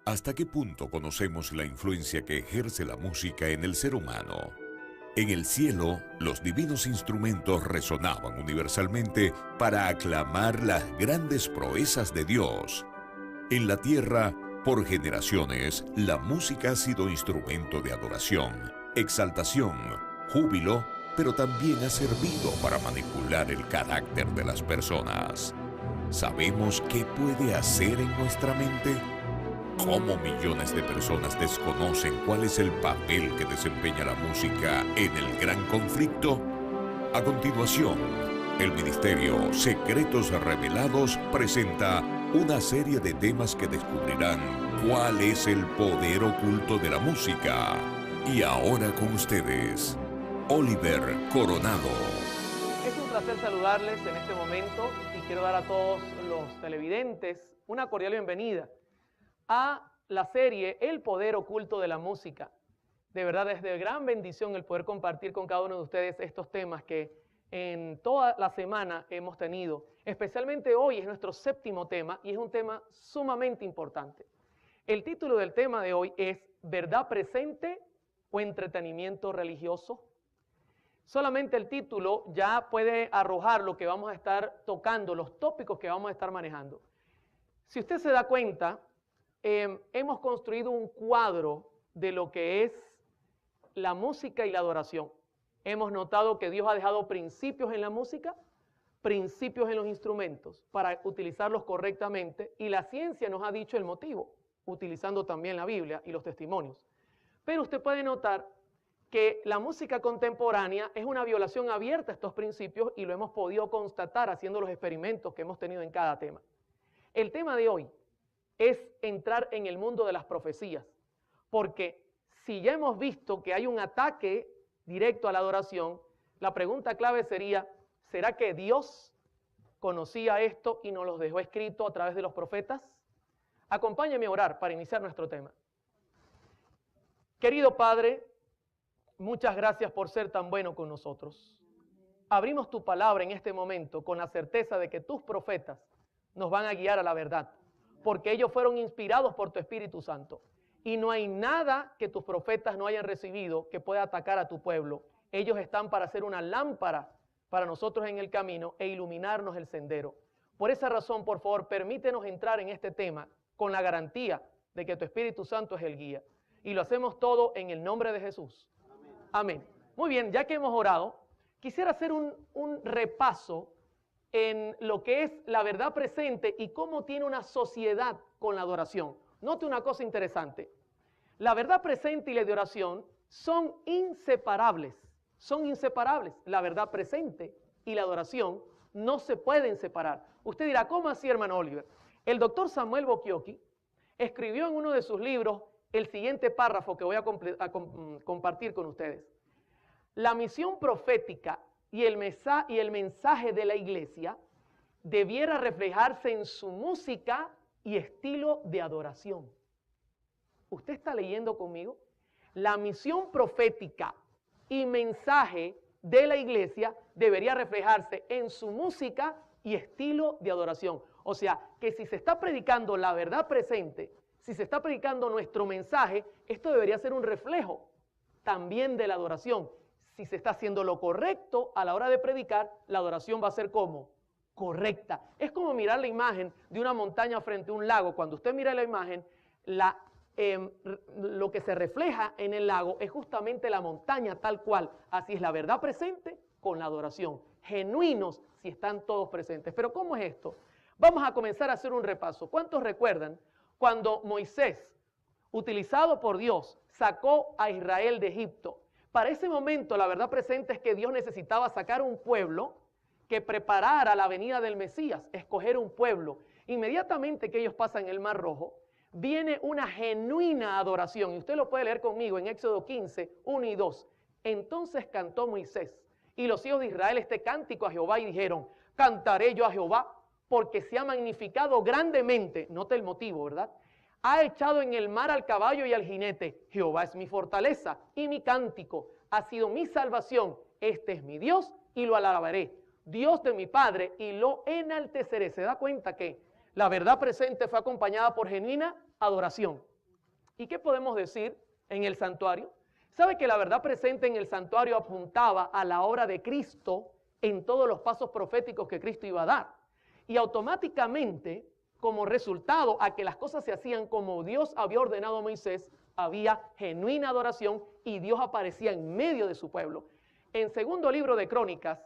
¿Hasta qué punto conocemos la influencia que ejerce la música en el ser humano? En el cielo, los divinos instrumentos resonaban universalmente para aclamar las grandes proezas de Dios. En la tierra, por generaciones, la música ha sido instrumento de adoración, exaltación, júbilo, pero también ha servido para manipular el carácter de las personas. ¿Sabemos qué puede hacer en nuestra mente? ¿Cómo millones de personas desconocen cuál es el papel que desempeña la música en el gran conflicto? A continuación, el Ministerio Secretos Revelados presenta una serie de temas que descubrirán cuál es el poder oculto de la música. Y ahora con ustedes, Oliver Coronado. Es un placer saludarles en este momento y quiero dar a todos los televidentes una cordial bienvenida a la serie El Poder Oculto de la Música. De verdad es de gran bendición el poder compartir con cada uno de ustedes estos temas que en toda la semana hemos tenido. Especialmente hoy es nuestro séptimo tema y es un tema sumamente importante. El título del tema de hoy es ¿Verdad presente o entretenimiento religioso? Solamente el título ya puede arrojar lo que vamos a estar tocando, los tópicos que vamos a estar manejando. Si usted se da cuenta, hemos construido un cuadro de lo que es la música y la adoración. Hemos notado que Dios ha dejado principios en la música, principios en los instrumentos para utilizarlos correctamente, y la ciencia nos ha dicho el motivo, utilizando también la Biblia y los testimonios. Pero usted puede notar que la música contemporánea es una violación abierta a estos principios y lo hemos podido constatar haciendo los experimentos que hemos tenido en cada tema. El tema de hoy es entrar en el mundo de las profecías, porque si ya hemos visto que hay un ataque directo a la adoración, la pregunta clave sería, ¿será que Dios conocía esto y nos lo dejó escrito a través de los profetas? Acompáñeme a orar para iniciar nuestro tema. Querido Padre, muchas gracias por ser tan bueno con nosotros. Abrimos tu palabra en este momento con la certeza de que tus profetas nos van a guiar a la verdad, porque ellos fueron inspirados por tu Espíritu Santo. Y no hay nada que tus profetas no hayan recibido que pueda atacar a tu pueblo. Ellos están para ser una lámpara para nosotros en el camino e iluminarnos el sendero. Por esa razón, por favor, permítenos entrar en este tema con la garantía de que tu Espíritu Santo es el guía. Y lo hacemos todo en el nombre de Jesús. Amén. Muy bien, ya que hemos orado, quisiera hacer un repaso en lo que es la verdad presente y cómo tiene una sociedad con la adoración. Note una cosa interesante. La verdad presente y la adoración son inseparables. Son inseparables. La verdad presente y la adoración no se pueden separar. Usted dirá, ¿cómo así, hermano Oliver? El doctor Samuel Bocchiocchi escribió en uno de sus libros el siguiente párrafo que voy a compartir con ustedes. La misión profética y el mensaje de la iglesia debiera reflejarse en su música y estilo de adoración. ¿Usted está leyendo conmigo? La misión profética y mensaje de la iglesia debería reflejarse en su música y estilo de adoración. O sea, que si se está predicando la verdad presente, si se está predicando nuestro mensaje, esto debería ser un reflejo también de la adoración. Si se está haciendo lo correcto a la hora de predicar, la adoración va a ser ¿cómo? Correcta. Es como mirar la imagen de una montaña frente a un lago. Cuando usted mira la imagen, lo que se refleja en el lago es justamente la montaña tal cual. Así es la verdad presente con la adoración. Genuinos si están todos presentes. Pero ¿cómo es esto? Vamos a comenzar a hacer un repaso. ¿Cuántos recuerdan cuando Moisés, utilizado por Dios, sacó a Israel de Egipto? Para ese momento la verdad presente es que Dios necesitaba sacar un pueblo que preparara la venida del Mesías, escoger un pueblo. Inmediatamente que ellos pasan el Mar Rojo, viene una genuina adoración. Y usted lo puede leer conmigo en Éxodo 15, 1 y 2. Entonces cantó Moisés y los hijos de Israel este cántico a Jehová y dijeron, cantaré yo a Jehová porque se ha magnificado grandemente. Note el motivo, ¿verdad? Ha echado en el mar al caballo y al jinete. Jehová es mi fortaleza y mi cántico. Ha sido mi salvación. Este es mi Dios y lo alabaré. Dios de mi Padre y lo enalteceré. ¿Se da cuenta que la verdad presente fue acompañada por genuina adoración? ¿Y qué podemos decir en el santuario? ¿Sabe que la verdad presente en el santuario apuntaba a la obra de Cristo en todos los pasos proféticos que Cristo iba a dar? Y automáticamente, como resultado a que las cosas se hacían como Dios había ordenado a Moisés, había genuina adoración y Dios aparecía en medio de su pueblo. En segundo libro de Crónicas,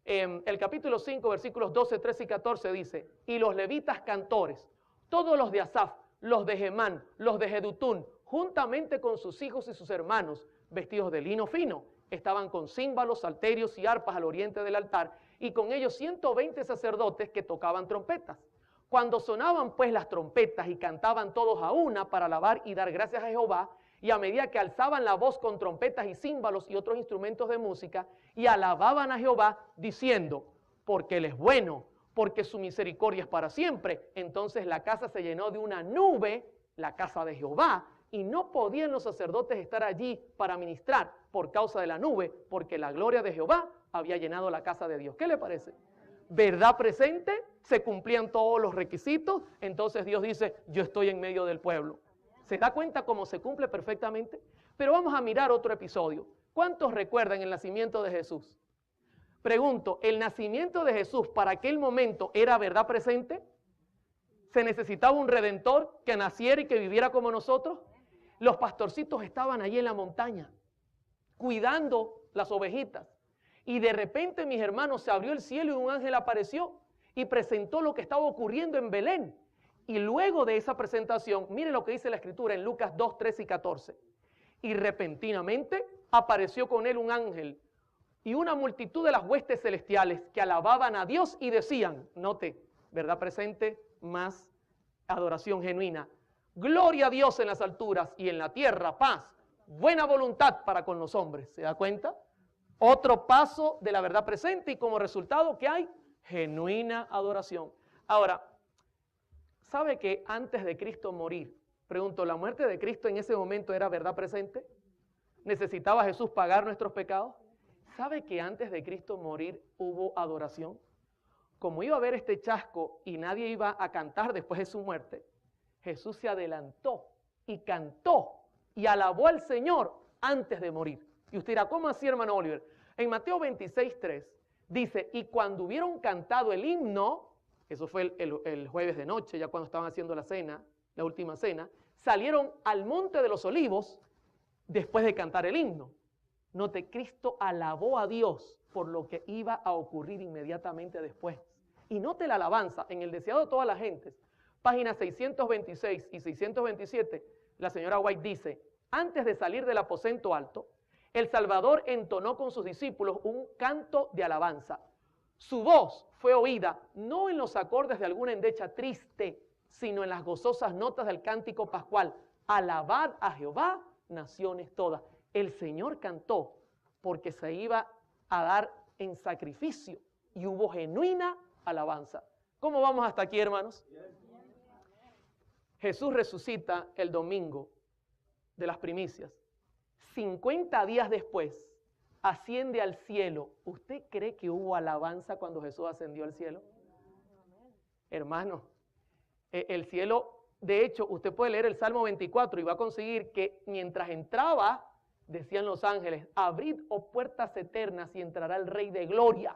el capítulo 5, versículos 12, 13 y 14 dice, y los levitas cantores, todos los de Asaf, los de Gemán, los de Jedutún, juntamente con sus hijos y sus hermanos, vestidos de lino fino, estaban con címbalos, salterios y arpas al oriente del altar, y con ellos 120 sacerdotes que tocaban trompetas. Cuando sonaban pues las trompetas y cantaban todos a una para alabar y dar gracias a Jehová, y a medida que alzaban la voz con trompetas y címbalos y otros instrumentos de música, y alababan a Jehová diciendo, porque Él es bueno, porque su misericordia es para siempre. Entonces la casa se llenó de una nube, la casa de Jehová, y no podían los sacerdotes estar allí para ministrar por causa de la nube, porque la gloria de Jehová había llenado la casa de Dios. ¿Qué le parece? Verdad presente, se cumplían todos los requisitos, entonces Dios dice, yo estoy en medio del pueblo. ¿Se da cuenta cómo se cumple perfectamente? Pero vamos a mirar otro episodio. ¿Cuántos recuerdan el nacimiento de Jesús? Pregunto, ¿el nacimiento de Jesús para aquel momento era verdad presente? ¿Se necesitaba un redentor que naciera y que viviera como nosotros? Los pastorcitos estaban allí en la montaña, cuidando las ovejitas. Y de repente, mis hermanos, se abrió el cielo y un ángel apareció y presentó lo que estaba ocurriendo en Belén. Y luego de esa presentación, miren lo que dice la Escritura en Lucas 2, 13 y 14. Y repentinamente apareció con él un ángel y una multitud de las huestes celestiales que alababan a Dios y decían, note, verdad presente, más adoración genuina. Gloria a Dios en las alturas y en la tierra paz, buena voluntad para con los hombres. ¿Se da cuenta? Otro paso de la verdad presente y como resultado, ¿qué hay? Genuina adoración. Ahora, ¿sabe que antes de Cristo morir, pregunto, ¿la muerte de Cristo en ese momento era verdad presente? ¿Necesitaba Jesús pagar nuestros pecados? ¿Sabe que antes de Cristo morir hubo adoración? Como iba a haber este chasco y nadie iba a cantar después de su muerte, Jesús se adelantó y cantó y alabó al Señor antes de morir. Y usted dirá, ¿cómo así, hermano Oliver? En Mateo 26, 3, dice, y cuando hubieron cantado el himno, eso fue el jueves de noche, ya cuando estaban haciendo la cena, la última cena, salieron al monte de los olivos después de cantar el himno. Note, Cristo alabó a Dios por lo que iba a ocurrir inmediatamente después. Y note la alabanza, en el deseado de todas las gentes, páginas 626 y 627, la señora White dice, antes de salir del aposento alto, el Salvador entonó con sus discípulos un canto de alabanza. Su voz fue oída no en los acordes de alguna endecha triste, sino en las gozosas notas del cántico pascual. Alabad a Jehová, naciones todas. El Señor cantó porque se iba a dar en sacrificio y hubo genuina alabanza. ¿Cómo vamos hasta aquí, hermanos? Jesús resucita el domingo de las primicias. 50 días después, asciende al cielo. ¿Usted cree que hubo alabanza cuando Jesús ascendió al cielo? Hermano, el cielo, de hecho, usted puede leer el Salmo 24 y va a conseguir que mientras entraba, decían los ángeles, abrid, oh puertas eternas, y entrará el Rey de Gloria.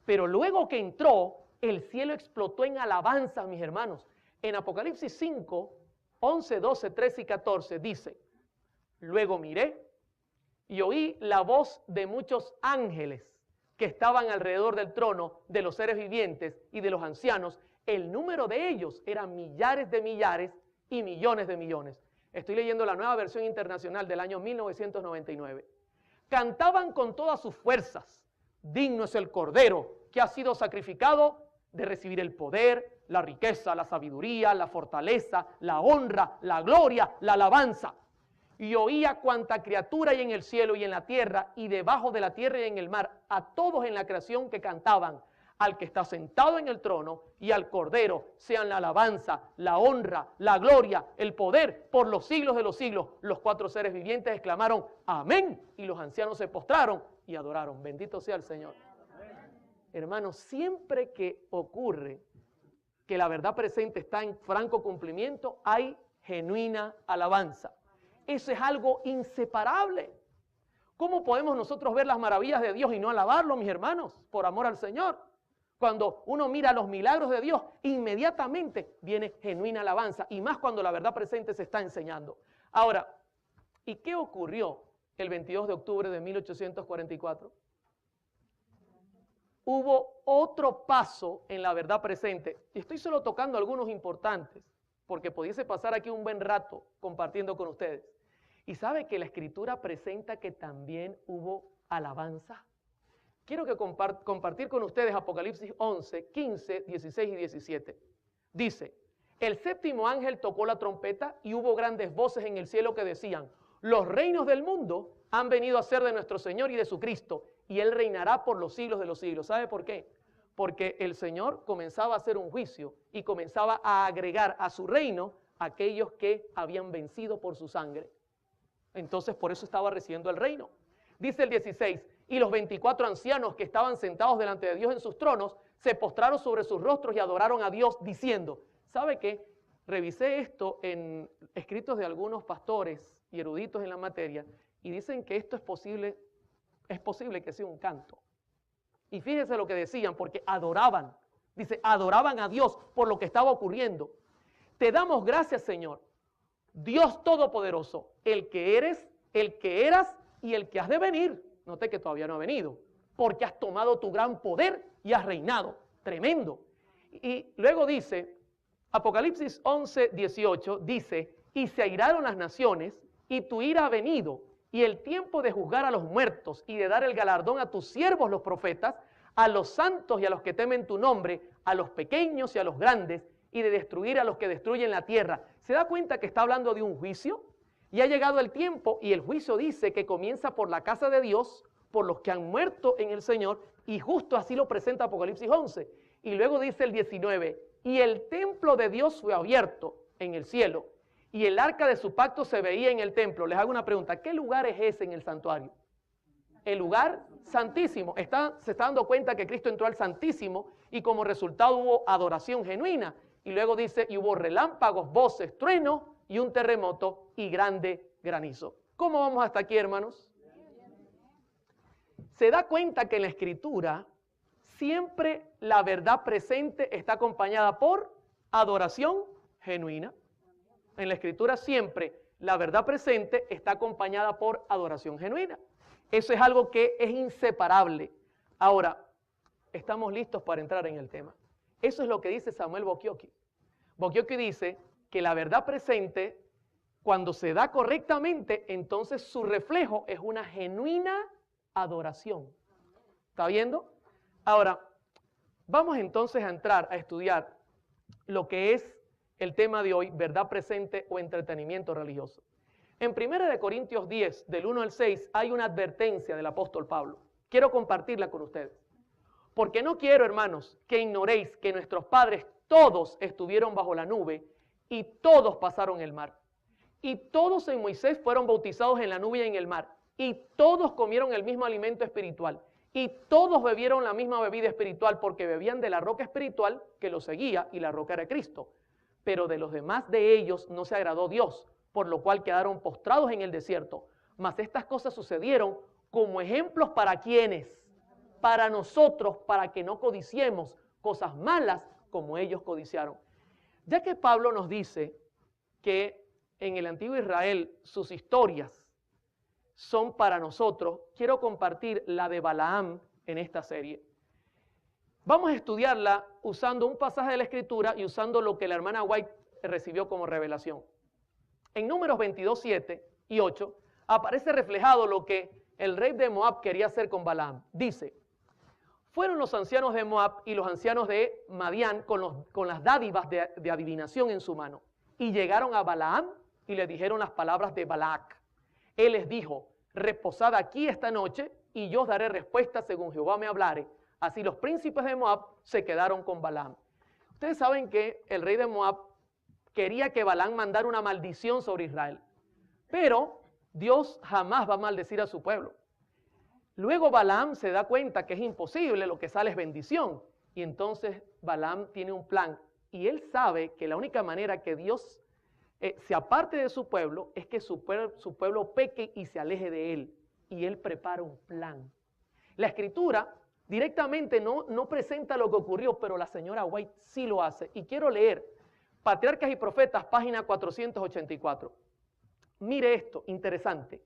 Pero luego que entró, el cielo explotó en alabanza, mis hermanos. En Apocalipsis 5, 11, 12, 13 y 14 dice, luego miré y oí la voz de muchos ángeles que estaban alrededor del trono, de los seres vivientes y de los ancianos. El número de ellos era millares de millares y millones de millones. Estoy leyendo la nueva versión internacional del año 1999. Cantaban con todas sus fuerzas, digno es el Cordero que ha sido sacrificado de recibir el poder, la riqueza, la sabiduría, la fortaleza, la honra, la gloria, la alabanza. Y oía cuanta criatura hay en el cielo y en la tierra y debajo de la tierra y en el mar, a todos en la creación que cantaban, al que está sentado en el trono y al Cordero, sean la alabanza, la honra, la gloria, el poder por los siglos de los siglos. Los cuatro seres vivientes exclamaron, amén, y los ancianos se postraron y adoraron. Bendito sea el Señor. Hermanos, siempre que ocurre que la verdad presente está en franco cumplimiento, hay genuina alabanza. Eso es algo inseparable. ¿Cómo podemos nosotros ver las maravillas de Dios y no alabarlo, mis hermanos, por amor al Señor? Cuando uno mira los milagros de Dios, inmediatamente viene genuina alabanza, y más cuando la verdad presente se está enseñando. Ahora, ¿y qué ocurrió el 22 de octubre de 1844? Hubo otro paso en la verdad presente, y estoy solo tocando algunos importantes, porque pudiese pasar aquí un buen rato compartiendo con ustedes. Y sabe que la Escritura presenta que también hubo alabanza. Quiero que compartir con ustedes Apocalipsis 11, 15, 16 y 17. Dice, el séptimo ángel tocó la trompeta y hubo grandes voces en el cielo que decían, los reinos del mundo han venido a ser de nuestro Señor y de su Cristo, y Él reinará por los siglos de los siglos. ¿Sabe por qué? Porque el Señor comenzaba a hacer un juicio y comenzaba a agregar a su reino a aquellos que habían vencido por su sangre. Entonces por eso estaba recibiendo el reino. Dice el 16, y los 24 ancianos que estaban sentados delante de Dios en sus tronos, se postraron sobre sus rostros y adoraron a Dios diciendo, ¿sabe qué? Revisé esto en escritos de algunos pastores y eruditos en la materia y dicen que esto es posible que sea un canto. Y fíjese lo que decían, porque adoraban, dice, adoraban a Dios por lo que estaba ocurriendo. Te damos gracias, Señor, Dios Todopoderoso, el que eres, el que eras y el que has de venir. Note que todavía no ha venido, porque has tomado tu gran poder y has reinado. Tremendo. Y luego dice, Apocalipsis 11, 18, dice, y se airaron las naciones, y tu ira ha venido, y el tiempo de juzgar a los muertos, y de dar el galardón a tus siervos los profetas, a los santos y a los que temen tu nombre, a los pequeños y a los grandes, y de destruir a los que destruyen la tierra. ¿Se da cuenta que está hablando de un juicio? Y ha llegado el tiempo y el juicio dice que comienza por la casa de Dios, por los que han muerto en el Señor, y justo así lo presenta Apocalipsis 11. Y luego dice el 19, y el templo de Dios fue abierto en el cielo, y el arca de su pacto se veía en el templo. Les hago una pregunta, ¿qué lugar es ese en el santuario? El lugar santísimo. Se está dando cuenta que Cristo entró al santísimo y como resultado hubo adoración genuina. Y luego dice, y hubo relámpagos, voces, truenos, y un terremoto y grande granizo. ¿Cómo vamos hasta aquí, hermanos? Se da cuenta que en la Escritura siempre la verdad presente está acompañada por adoración genuina. En la Escritura siempre la verdad presente está acompañada por adoración genuina. Eso es algo que es inseparable. Ahora, estamos listos para entrar en el tema. Eso es lo que dice Samuel Bokioki. Bokioki dice que la verdad presente, cuando se da correctamente, entonces su reflejo es una genuina adoración. ¿Está viendo? Ahora, vamos entonces a entrar a estudiar lo que es el tema de hoy, verdad presente o entretenimiento religioso. En 1 Corintios 10, del 1 al 6, hay una advertencia del apóstol Pablo. Quiero compartirla con ustedes. Porque no quiero, hermanos, que ignoréis que nuestros padres todos estuvieron bajo la nube y todos pasaron el mar. Y todos en Moisés fueron bautizados en la nube y en el mar. Y todos comieron el mismo alimento espiritual. Y todos bebieron la misma bebida espiritual porque bebían de la roca espiritual que los seguía y la roca era Cristo. Pero de los demás de ellos no se agradó Dios, por lo cual quedaron postrados en el desierto. Mas estas cosas sucedieron como ejemplos para quienes, para nosotros, para que no codiciemos cosas malas como ellos codiciaron. Ya que Pablo nos dice que en el antiguo Israel sus historias son para nosotros, quiero compartir la de Balaam en esta serie. Vamos a estudiarla usando un pasaje de la Escritura y usando lo que la hermana White recibió como revelación. En Números 22, 7 y 8 aparece reflejado lo que el rey de Moab quería hacer con Balaam. Dice, fueron los ancianos de Moab y los ancianos de Madián con las dádivas de adivinación en su mano. Y llegaron a Balaam y le dijeron las palabras de Balac. Él les dijo, reposad aquí esta noche y yo os daré respuesta según Jehová me hablare. Así los príncipes de Moab se quedaron con Balaam. Ustedes saben que el rey de Moab quería que Balaam mandara una maldición sobre Israel. Pero Dios jamás va a maldecir a su pueblo. Luego Balaam se da cuenta que es imposible, lo que sale es bendición. Y entonces Balaam tiene un plan. Y él sabe que la única manera que Dios se aparte de su pueblo, es que su pueblo peque y se aleje de él. Y él prepara un plan. La escritura directamente no presenta lo que ocurrió, pero la señora White sí lo hace. Y quiero leer Patriarcas y Profetas, página 484. Mire esto, interesante.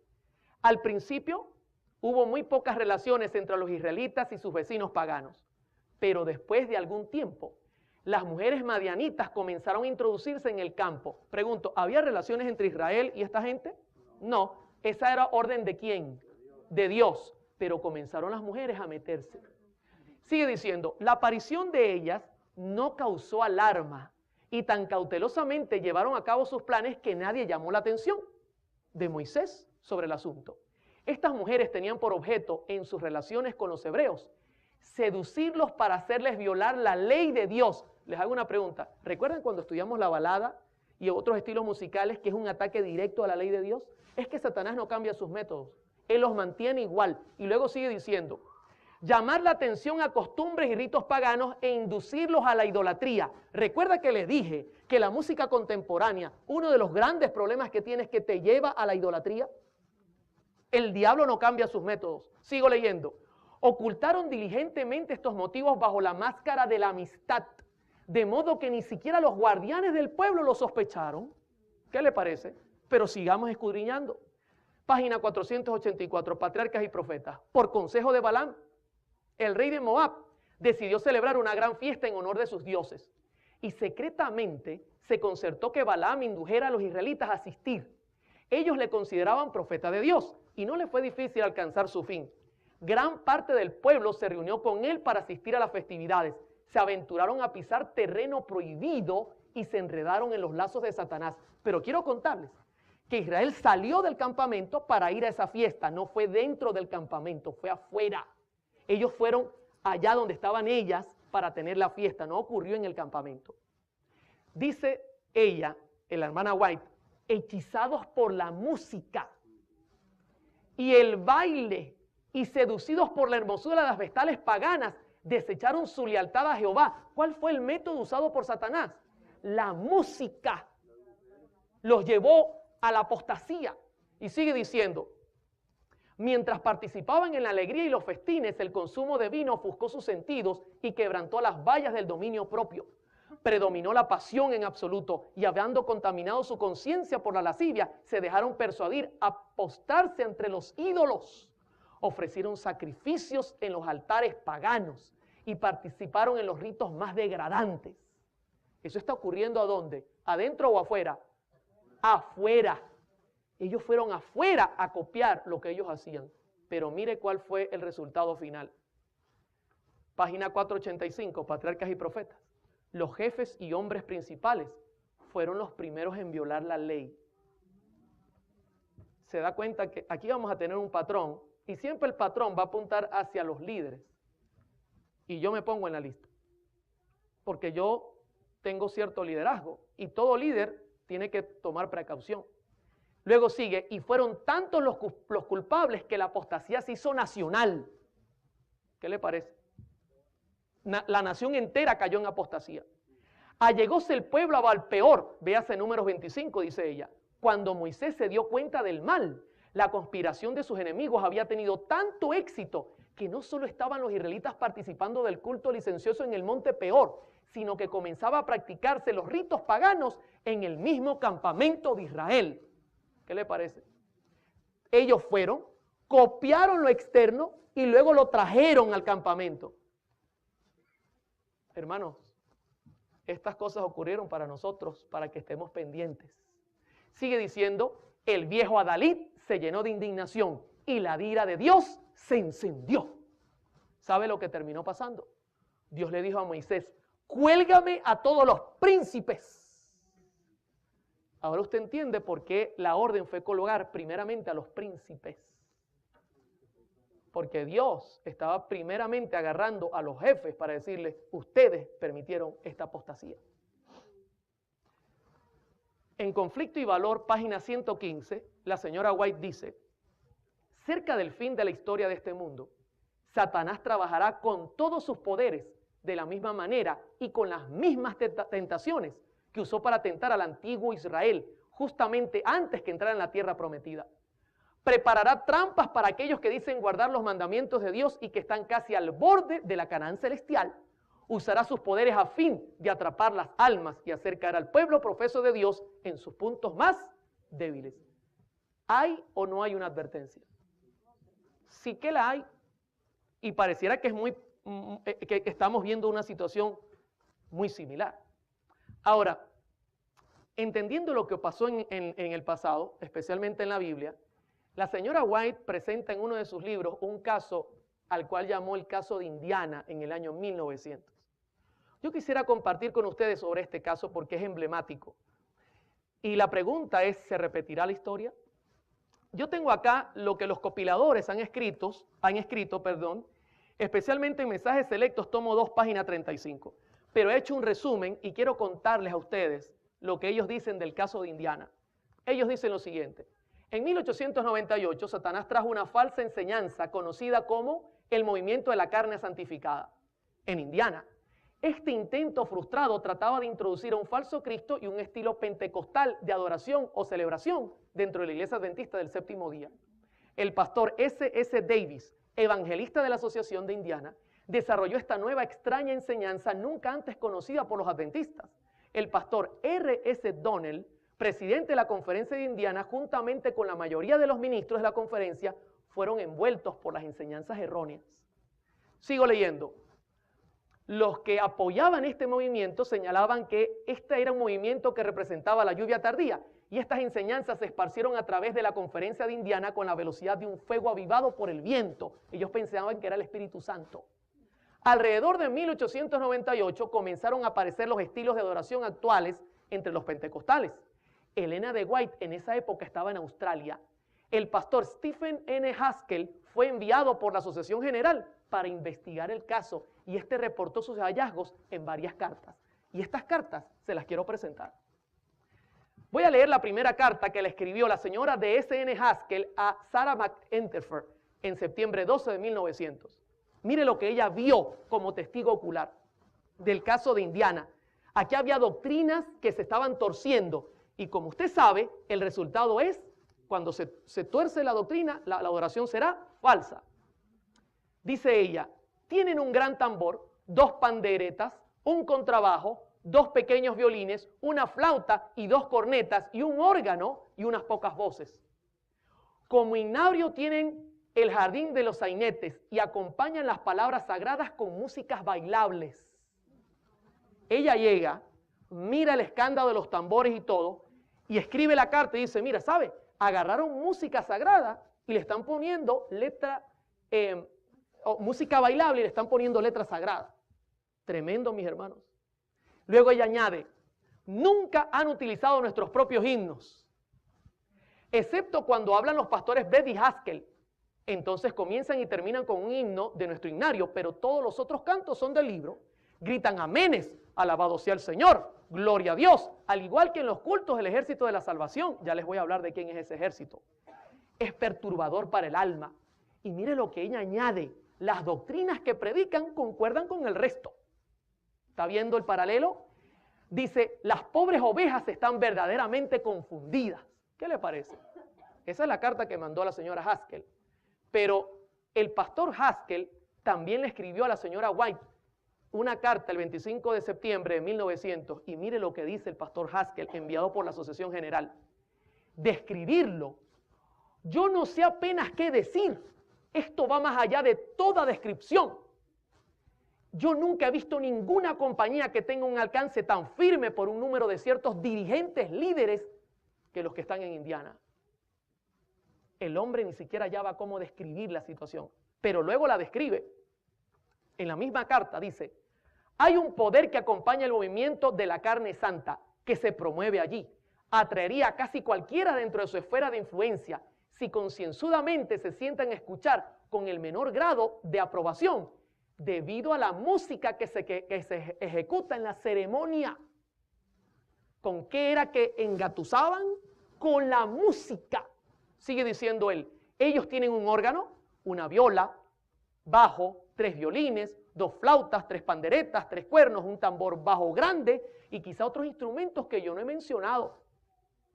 Al principio hubo muy pocas relaciones entre los israelitas y sus vecinos paganos, pero después de algún tiempo, las mujeres madianitas comenzaron a introducirse en el campo. Pregunto, ¿había relaciones entre Israel y esta gente? No, esa era orden ¿de quién? De Dios, pero comenzaron las mujeres a meterse. Sigue diciendo, la aparición de ellas no causó alarma y tan cautelosamente llevaron a cabo sus planes que nadie llamó la atención de Moisés sobre el asunto. Estas mujeres tenían por objeto en sus relaciones con los hebreos seducirlos para hacerles violar la ley de Dios. Les hago una pregunta. ¿Recuerdan cuando estudiamos la balada y otros estilos musicales que es un ataque directo a la ley de Dios? Es que Satanás no cambia sus métodos. Él los mantiene igual. Y luego sigue diciendo, llamar la atención a costumbres y ritos paganos e inducirlos a la idolatría. Recuerda que les dije que la música contemporánea, uno de los grandes problemas que tiene es que te lleva a la idolatría. El diablo no cambia sus métodos. Sigo leyendo. Ocultaron diligentemente estos motivos bajo la máscara de la amistad, de modo que ni siquiera los guardianes del pueblo lo sospecharon. ¿Qué le parece? Pero sigamos escudriñando. Página 484, Patriarcas y Profetas. Por consejo de Balaam, el rey de Moab decidió celebrar una gran fiesta en honor de sus dioses. Y secretamente se concertó que Balaam indujera a los israelitas a asistir. Ellos le consideraban profeta de Dios y no le fue difícil alcanzar su fin. Gran parte del pueblo se reunió con él para asistir a las festividades. Se aventuraron a pisar terreno prohibido y se enredaron en los lazos de Satanás. Pero quiero contarles que Israel salió del campamento para ir a esa fiesta. No fue dentro del campamento, fue afuera. Ellos fueron allá donde estaban ellas para tener la fiesta. No ocurrió en el campamento. Dice ella, la hermana White, hechizados por la música y el baile y seducidos por la hermosura de las vestales paganas, desecharon su lealtad a Jehová. ¿Cuál fue el método usado por Satanás? La música los llevó a la apostasía. Y sigue diciendo, mientras participaban en la alegría y los festines, el consumo de vino ofuscó sus sentidos y quebrantó las vallas del dominio propio. Predominó la pasión en absoluto y habiendo contaminado su conciencia por la lascivia, se dejaron persuadir a postarse entre los ídolos. Ofrecieron sacrificios en los altares paganos y participaron en los ritos más degradantes. ¿Eso está ocurriendo a dónde? ¿Adentro o afuera? Afuera. Ellos fueron afuera a copiar lo que ellos hacían. Pero mire cuál fue el resultado final. Página 485, Patriarcas y Profetas. Los jefes y hombres principales fueron los primeros en violar la ley. Se da cuenta que aquí vamos a tener un patrón. Y siempre el patrón va a apuntar hacia los líderes. Y yo me pongo en la lista. Porque yo tengo cierto liderazgo. Y todo líder tiene que tomar precaución. Luego sigue, y fueron tantos los culpables que la apostasía se hizo nacional. ¿Qué le parece? La nación entera cayó en apostasía. Allegóse el pueblo a Balpeor, véase Números 25, dice ella, cuando Moisés se dio cuenta del mal. La conspiración de sus enemigos había tenido tanto éxito que no solo estaban los israelitas participando del culto licencioso en el monte Peor, sino que comenzaba a practicarse los ritos paganos en el mismo campamento de Israel. ¿Qué le parece? Ellos fueron, copiaron lo externo y luego lo trajeron al campamento. Hermanos, estas cosas ocurrieron para nosotros, para que estemos pendientes. Sigue diciendo, el viejo Adalid se llenó de indignación y la ira de Dios se encendió. ¿Sabe lo que terminó pasando? Dios le dijo a Moisés, cuélgame a todos los príncipes. Ahora usted entiende por qué la orden fue colocar primeramente a los príncipes. Porque Dios estaba primeramente agarrando a los jefes para decirles, ustedes permitieron esta apostasía. En Conflicto y Valor, página 115, la señora White dice, cerca del fin de la historia de este mundo, Satanás trabajará con todos sus poderes de la misma manera y con las mismas tentaciones que usó para tentar al antiguo Israel, justamente antes que entrar en la tierra prometida. Preparará trampas para aquellos que dicen guardar los mandamientos de Dios y que están casi al borde de la Canaán celestial. Usará sus poderes a fin de atrapar las almas y hacer caer al pueblo profeso de Dios en sus puntos más débiles. ¿Hay o no hay una advertencia? Sí que la hay. Y pareciera que que estamos viendo una situación muy similar. Ahora, entendiendo lo que pasó en el pasado, especialmente en la Biblia, la señora White presenta en uno de sus libros un caso al cual llamó el caso de Indiana en el año 1900. Yo quisiera compartir con ustedes sobre este caso porque es emblemático. Y la pregunta es, ¿se repetirá la historia? Yo tengo acá lo que los compiladores han escrito, especialmente en Mensajes Selectos, tomo 2, página 35. Pero he hecho un resumen y quiero contarles a ustedes lo que ellos dicen del caso de Indiana. Ellos dicen lo siguiente. En 1898, Satanás trajo una falsa enseñanza conocida como el movimiento de la carne santificada en Indiana. Este intento frustrado trataba de introducir a un falso Cristo y un estilo pentecostal de adoración o celebración dentro de la iglesia adventista del séptimo día. El pastor S.S. Davis, evangelista de la Asociación de Indiana, desarrolló esta nueva extraña enseñanza nunca antes conocida por los adventistas. El pastor R.S. Donnell, presidente de la Conferencia de Indiana, juntamente con la mayoría de los ministros de la conferencia, fueron envueltos por las enseñanzas erróneas. Sigo leyendo. Los que apoyaban este movimiento señalaban que este era un movimiento que representaba la lluvia tardía y estas enseñanzas se esparcieron a través de la Conferencia de Indiana con la velocidad de un fuego avivado por el viento. Ellos pensaban que era el Espíritu Santo. Alrededor de 1898 comenzaron a aparecer los estilos de adoración actuales entre los pentecostales. Elena de White en esa época estaba en Australia. El pastor Stephen N. Haskell fue enviado por la Asociación General para investigar el caso y este reportó sus hallazgos en varias cartas. Y estas cartas se las quiero presentar. Voy a leer la primera carta que le escribió la señora de S.N. Haskell a Sarah McEnteffer en septiembre 12 de 1900. Mire lo que ella vio como testigo ocular del caso de Indiana. Aquí había doctrinas que se estaban torciendo y como usted sabe, el resultado es, cuando se tuerce la doctrina, la adoración será falsa. Dice ella, tienen un gran tambor, 2 panderetas, un contrabajo, 2 pequeños violines, una flauta y 2 cornetas y un órgano y unas pocas voces. Como himnario tienen el jardín de los sainetes y acompañan las palabras sagradas con músicas bailables. Ella llega, mira el escándalo de los tambores y todo, y escribe la carta y dice, mira, ¿sabe? Agarraron música sagrada y le están poniendo letra, música bailable y le están poniendo letra sagrada. Tremendo, mis hermanos. Luego ella añade, nunca han utilizado nuestros propios himnos, excepto cuando hablan los pastores Beth y Haskell. Entonces comienzan y terminan con un himno de nuestro himnario, pero todos los otros cantos son del libro. Gritan aménes, alabado sea el Señor, gloria a Dios, al igual que en los cultos del ejército de la salvación. Ya les voy a hablar de quién es ese ejército. Es perturbador para el alma. Y mire lo que ella añade, las doctrinas que predican concuerdan con el resto. ¿Está viendo el paralelo? Dice, las pobres ovejas están verdaderamente confundidas. ¿Qué le parece? Esa es la carta que mandó la señora Haskell. Pero el pastor Haskell también le escribió a la señora White una carta el 25 de septiembre de 1900 y mire lo que dice el pastor Haskell enviado por la Asociación General. Describirlo, yo no sé apenas qué decir. Esto va más allá de toda descripción. Yo nunca he visto ninguna compañía que tenga un alcance tan firme por un número de ciertos dirigentes líderes que los que están en Indiana. El hombre ni siquiera hallaba cómo describir la situación, pero luego la describe. En la misma carta dice, hay un poder que acompaña el movimiento de la carne santa que se promueve allí. Atraería a casi cualquiera dentro de su esfera de influencia si concienzudamente se sientan a escuchar con el menor grado de aprobación debido a la música que se ejecuta en la ceremonia. ¿Con qué era que engatusaban? Con la música. Sigue diciendo él, ellos tienen un órgano, una viola, bajo, 3 violines, 2 flautas, 3 panderetas, 3 cuernos, un tambor bajo grande y quizá otros instrumentos que yo no he mencionado.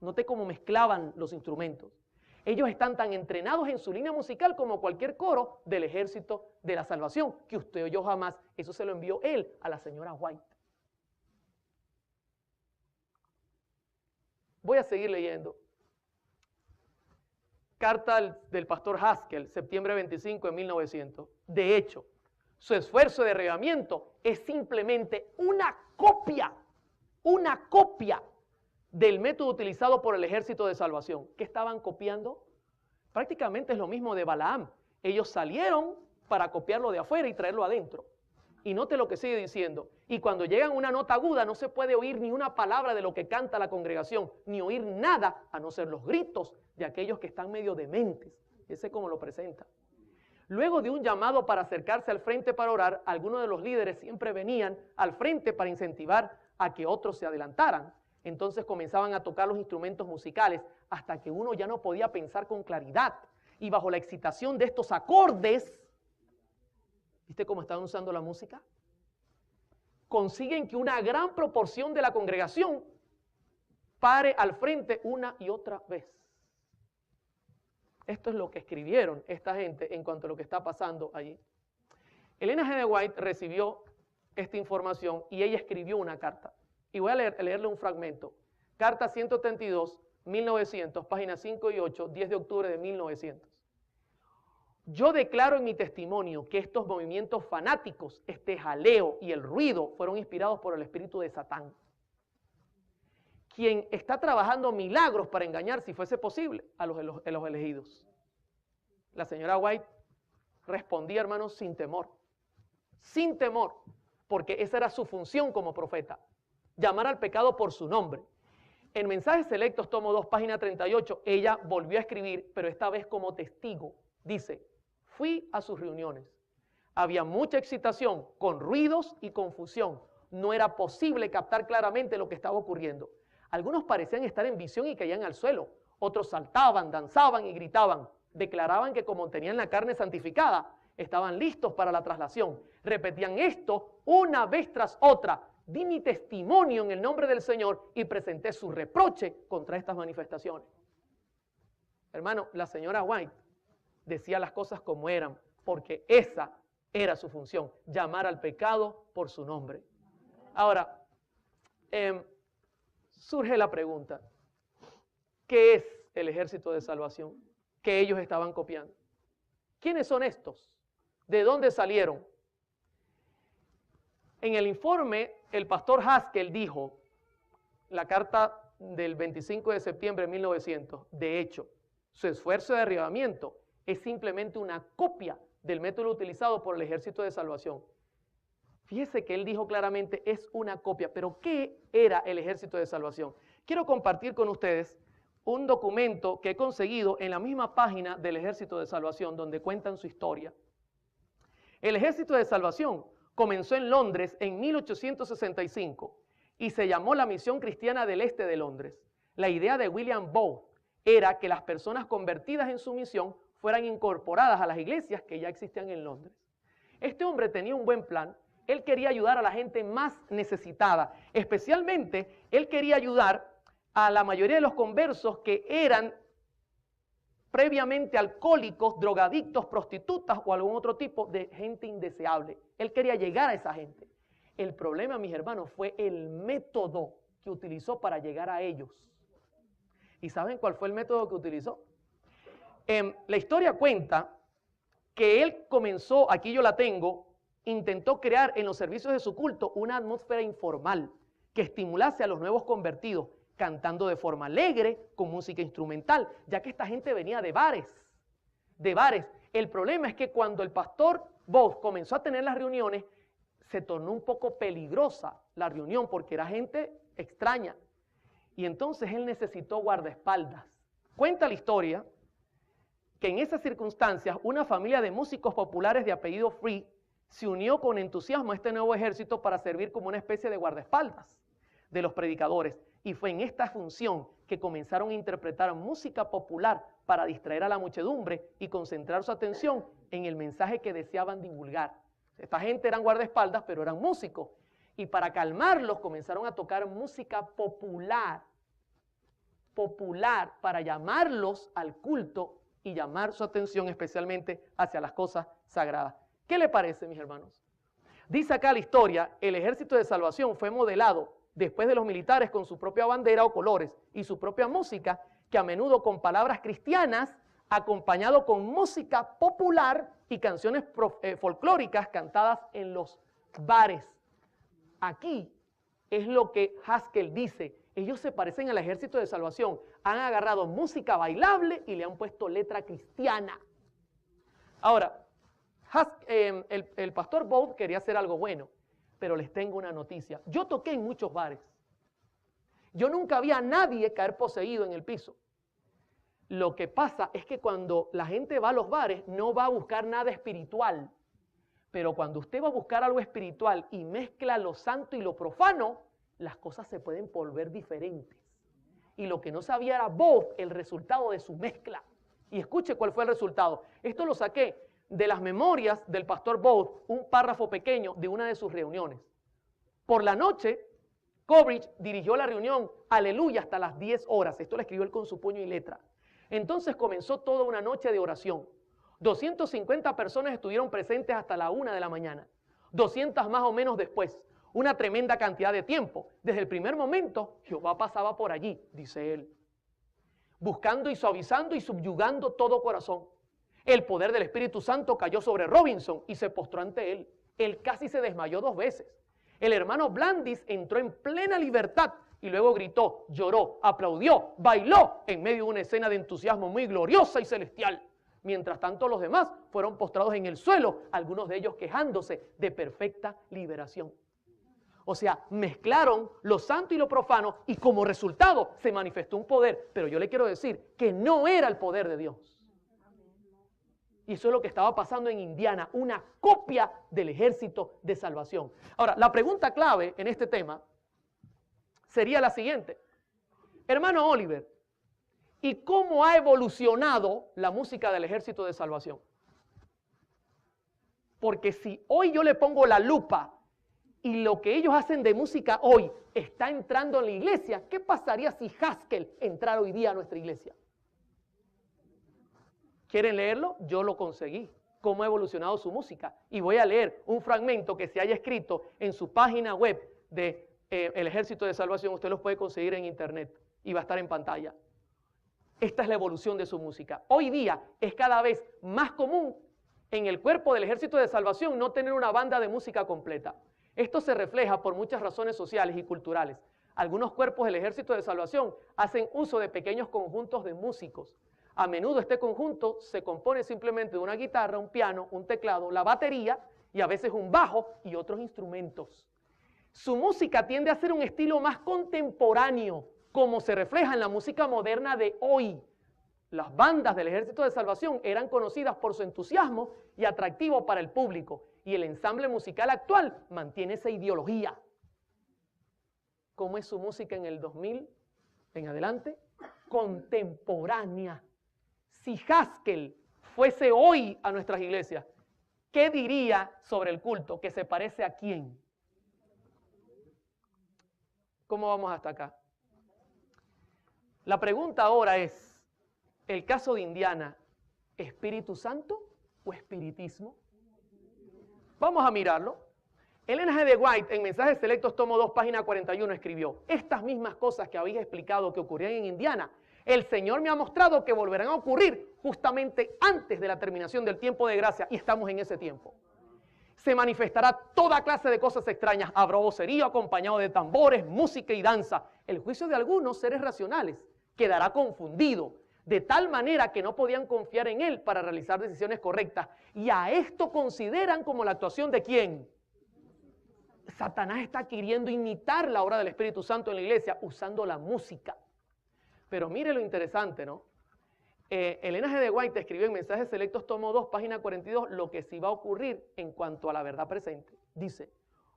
Note cómo mezclaban los instrumentos. Ellos están tan entrenados en su línea musical como cualquier coro del Ejército de la Salvación, que usted oyó jamás. Eso se lo envió él a la señora White. Voy a seguir leyendo. Carta del pastor Haskell, septiembre 25 de 1900. De hecho, su esfuerzo de arreglamiento es simplemente una copia del método utilizado por el Ejército de Salvación. ¿Qué estaban copiando? Prácticamente es lo mismo de Balaam. Ellos salieron para copiarlo de afuera y traerlo adentro. Y note lo que sigue diciendo. Y cuando llegan a una nota aguda no se puede oír ni una palabra de lo que canta la congregación, ni oír nada, a no ser los gritos de aquellos que están medio dementes. Ese es como lo presenta. Luego de un llamado para acercarse al frente para orar, algunos de los líderes siempre venían al frente para incentivar a que otros se adelantaran. Entonces comenzaban a tocar los instrumentos musicales hasta que uno ya no podía pensar con claridad. Y bajo la excitación de estos acordes, ¿viste cómo estaban usando la música? Consiguen que una gran proporción de la congregación pare al frente una y otra vez. Esto es lo que escribieron esta gente en cuanto a lo que está pasando allí. Elena G. de White recibió esta información y ella escribió una carta. Y voy a leerle un fragmento. Carta 132, 1900, páginas 5 y 8, 10 de octubre de 1900. Yo declaro en mi testimonio que estos movimientos fanáticos, este jaleo y el ruido fueron inspirados por el espíritu de Satán, quien está trabajando milagros para engañar, si fuese posible, a los elegidos. La señora White respondía, hermanos, sin temor, porque esa era su función como profeta, llamar al pecado por su nombre. En Mensajes Selectos, tomo 2, página 38, ella volvió a escribir, pero esta vez como testigo. Dice, fui a sus reuniones. Había mucha excitación, con ruidos y confusión. No era posible captar claramente lo que estaba ocurriendo. Algunos parecían estar en visión y caían al suelo. Otros saltaban, danzaban y gritaban. Declaraban que como tenían la carne santificada, estaban listos para la traslación. Repetían esto una vez tras otra. Di mi testimonio en el nombre del Señor y presenté su reproche contra estas manifestaciones. Hermano, la señora White decía las cosas como eran, porque esa era su función, llamar al pecado por su nombre. Ahora, surge la pregunta, ¿qué es el Ejército de Salvación que ellos estaban copiando? ¿Quiénes son estos? ¿De dónde salieron? En el informe, el pastor Haskell dijo, la carta del 25 de septiembre de 1900, de hecho, su esfuerzo de derribamiento es simplemente una copia del método utilizado por el Ejército de Salvación. Fíjese que él dijo claramente, es una copia, pero ¿qué era el Ejército de Salvación? Quiero compartir con ustedes un documento que he conseguido en la misma página del Ejército de Salvación, donde cuentan su historia. El Ejército de Salvación comenzó en Londres en 1865 y se llamó la Misión Cristiana del Este de Londres. La idea de William Booth era que las personas convertidas en su misión fueran incorporadas a las iglesias que ya existían en Londres. Este hombre tenía un buen plan. Él quería ayudar a la gente más necesitada. Especialmente, él quería ayudar a la mayoría de los conversos que eran previamente alcohólicos, drogadictos, prostitutas o algún otro tipo de gente indeseable. Él quería llegar a esa gente. El problema, mis hermanos, fue el método que utilizó para llegar a ellos. ¿Y saben cuál fue el método que utilizó? La historia cuenta que él comenzó, aquí yo la tengo, intentó crear en los servicios de su culto una atmósfera informal que estimulase a los nuevos convertidos, cantando de forma alegre, con música instrumental, ya que esta gente venía de bares. El problema es que cuando el pastor Booth comenzó a tener las reuniones, se tornó un poco peligrosa la reunión porque era gente extraña. Y entonces él necesitó guardaespaldas. Cuenta la historia que en esas circunstancias una familia de músicos populares de apellido Free se unió con entusiasmo a este nuevo ejército para servir como una especie de guardaespaldas de los predicadores. Y fue en esta función que comenzaron a interpretar música popular para distraer a la muchedumbre y concentrar su atención en el mensaje que deseaban divulgar. Esta gente eran guardaespaldas, pero eran músicos. Y para calmarlos comenzaron a tocar música popular. popular para llamarlos al culto y llamar su atención especialmente hacia las cosas sagradas. ¿Qué le parece, mis hermanos? Dice acá la historia, el ejército de salvación fue modelado después de los militares con su propia bandera o colores y su propia música, que a menudo con palabras cristianas, acompañado con música popular y canciones folclóricas cantadas en los bares. Aquí es lo que Haskell dice. Ellos se parecen al ejército de salvación. Han agarrado música bailable y le han puesto letra cristiana. Ahora, el pastor Booth quería hacer algo bueno, pero les tengo una noticia. Yo toqué en muchos bares. Yo nunca vi a nadie caer poseído en el piso. Lo que pasa es que cuando la gente va a los bares no va a buscar nada espiritual. Pero cuando usted va a buscar algo espiritual y mezcla lo santo y lo profano, las cosas se pueden volver diferentes. Y lo que no sabía era Booth, el resultado de su mezcla. Y escuche cuál fue el resultado. Esto lo saqué de las memorias del pastor Booth, un párrafo pequeño de una de sus reuniones. Por la noche, Coleridge dirigió la reunión, aleluya, hasta las 10 horas. Esto lo escribió él con su puño y letra. Entonces comenzó toda una noche de oración. 250 personas estuvieron presentes hasta la 1 de la mañana. 200 más o menos después. Una tremenda cantidad de tiempo. Desde el primer momento, Jehová pasaba por allí, dice él, buscando y suavizando y subyugando todo corazón. El poder del Espíritu Santo cayó sobre Robinson y se postró ante él. Él casi se desmayó 2 veces. El hermano Blandis entró en plena libertad y luego gritó, lloró, aplaudió, bailó en medio de una escena de entusiasmo muy gloriosa y celestial. Mientras tanto, los demás fueron postrados en el suelo, algunos de ellos quejándose de perfecta liberación. O sea, mezclaron lo santo y lo profano y como resultado se manifestó un poder. Pero yo le quiero decir que no era el poder de Dios. Y eso es lo que estaba pasando en Indiana, una copia del ejército de salvación. Ahora, la pregunta clave en este tema sería la siguiente. Hermano Oliver, ¿y cómo ha evolucionado la música del ejército de salvación? Porque si hoy yo le pongo la lupa y lo que ellos hacen de música hoy está entrando en la iglesia, ¿qué pasaría si Haskell entrara hoy día a nuestra iglesia? ¿Quieren leerlo? Yo lo conseguí. Cómo ha evolucionado su música. Y voy a leer un fragmento que se haya escrito en su página web de el Ejército de Salvación. Usted los puede conseguir en internet y va a estar en pantalla. Esta es la evolución de su música. Hoy día es cada vez más común en el cuerpo del Ejército de Salvación no tener una banda de música completa. Esto se refleja por muchas razones sociales y culturales. Algunos cuerpos del Ejército de Salvación hacen uso de pequeños conjuntos de músicos. A menudo este conjunto se compone simplemente de una guitarra, un piano, un teclado, la batería y a veces un bajo y otros instrumentos. Su música tiende a ser un estilo más contemporáneo, como se refleja en la música moderna de hoy. Las bandas del Ejército de Salvación eran conocidas por su entusiasmo y atractivo para el público, y el ensamble musical actual mantiene esa ideología. ¿Cómo es su música en el 2000 en adelante? Contemporánea. Si Haskell fuese hoy a nuestras iglesias, ¿qué diría sobre el culto? ¿Que se parece a quién? ¿Cómo vamos hasta acá? La pregunta ahora es, ¿el caso de Indiana, Espíritu Santo o espiritismo? Vamos a mirarlo. Ellen G. de White, en Mensajes Selectos, tomo 2, página 41, escribió, estas mismas cosas que habéis explicado que ocurrían en Indiana, el Señor me ha mostrado que volverán a ocurrir justamente antes de la terminación del tiempo de gracia, y estamos en ese tiempo. Se manifestará toda clase de cosas extrañas, habrá vocerío acompañado de tambores, música y danza. El juicio de algunos seres racionales quedará confundido, de tal manera que no podían confiar en él para realizar decisiones correctas. Y a esto consideran como la actuación de ¿quién? Satanás está queriendo imitar la obra del Espíritu Santo en la iglesia usando la música. Pero mire lo interesante, ¿no? Ellen G. de White escribió en Mensajes Selectos, tomo 2, página 42, lo que sí va a ocurrir en cuanto a la verdad presente. Dice,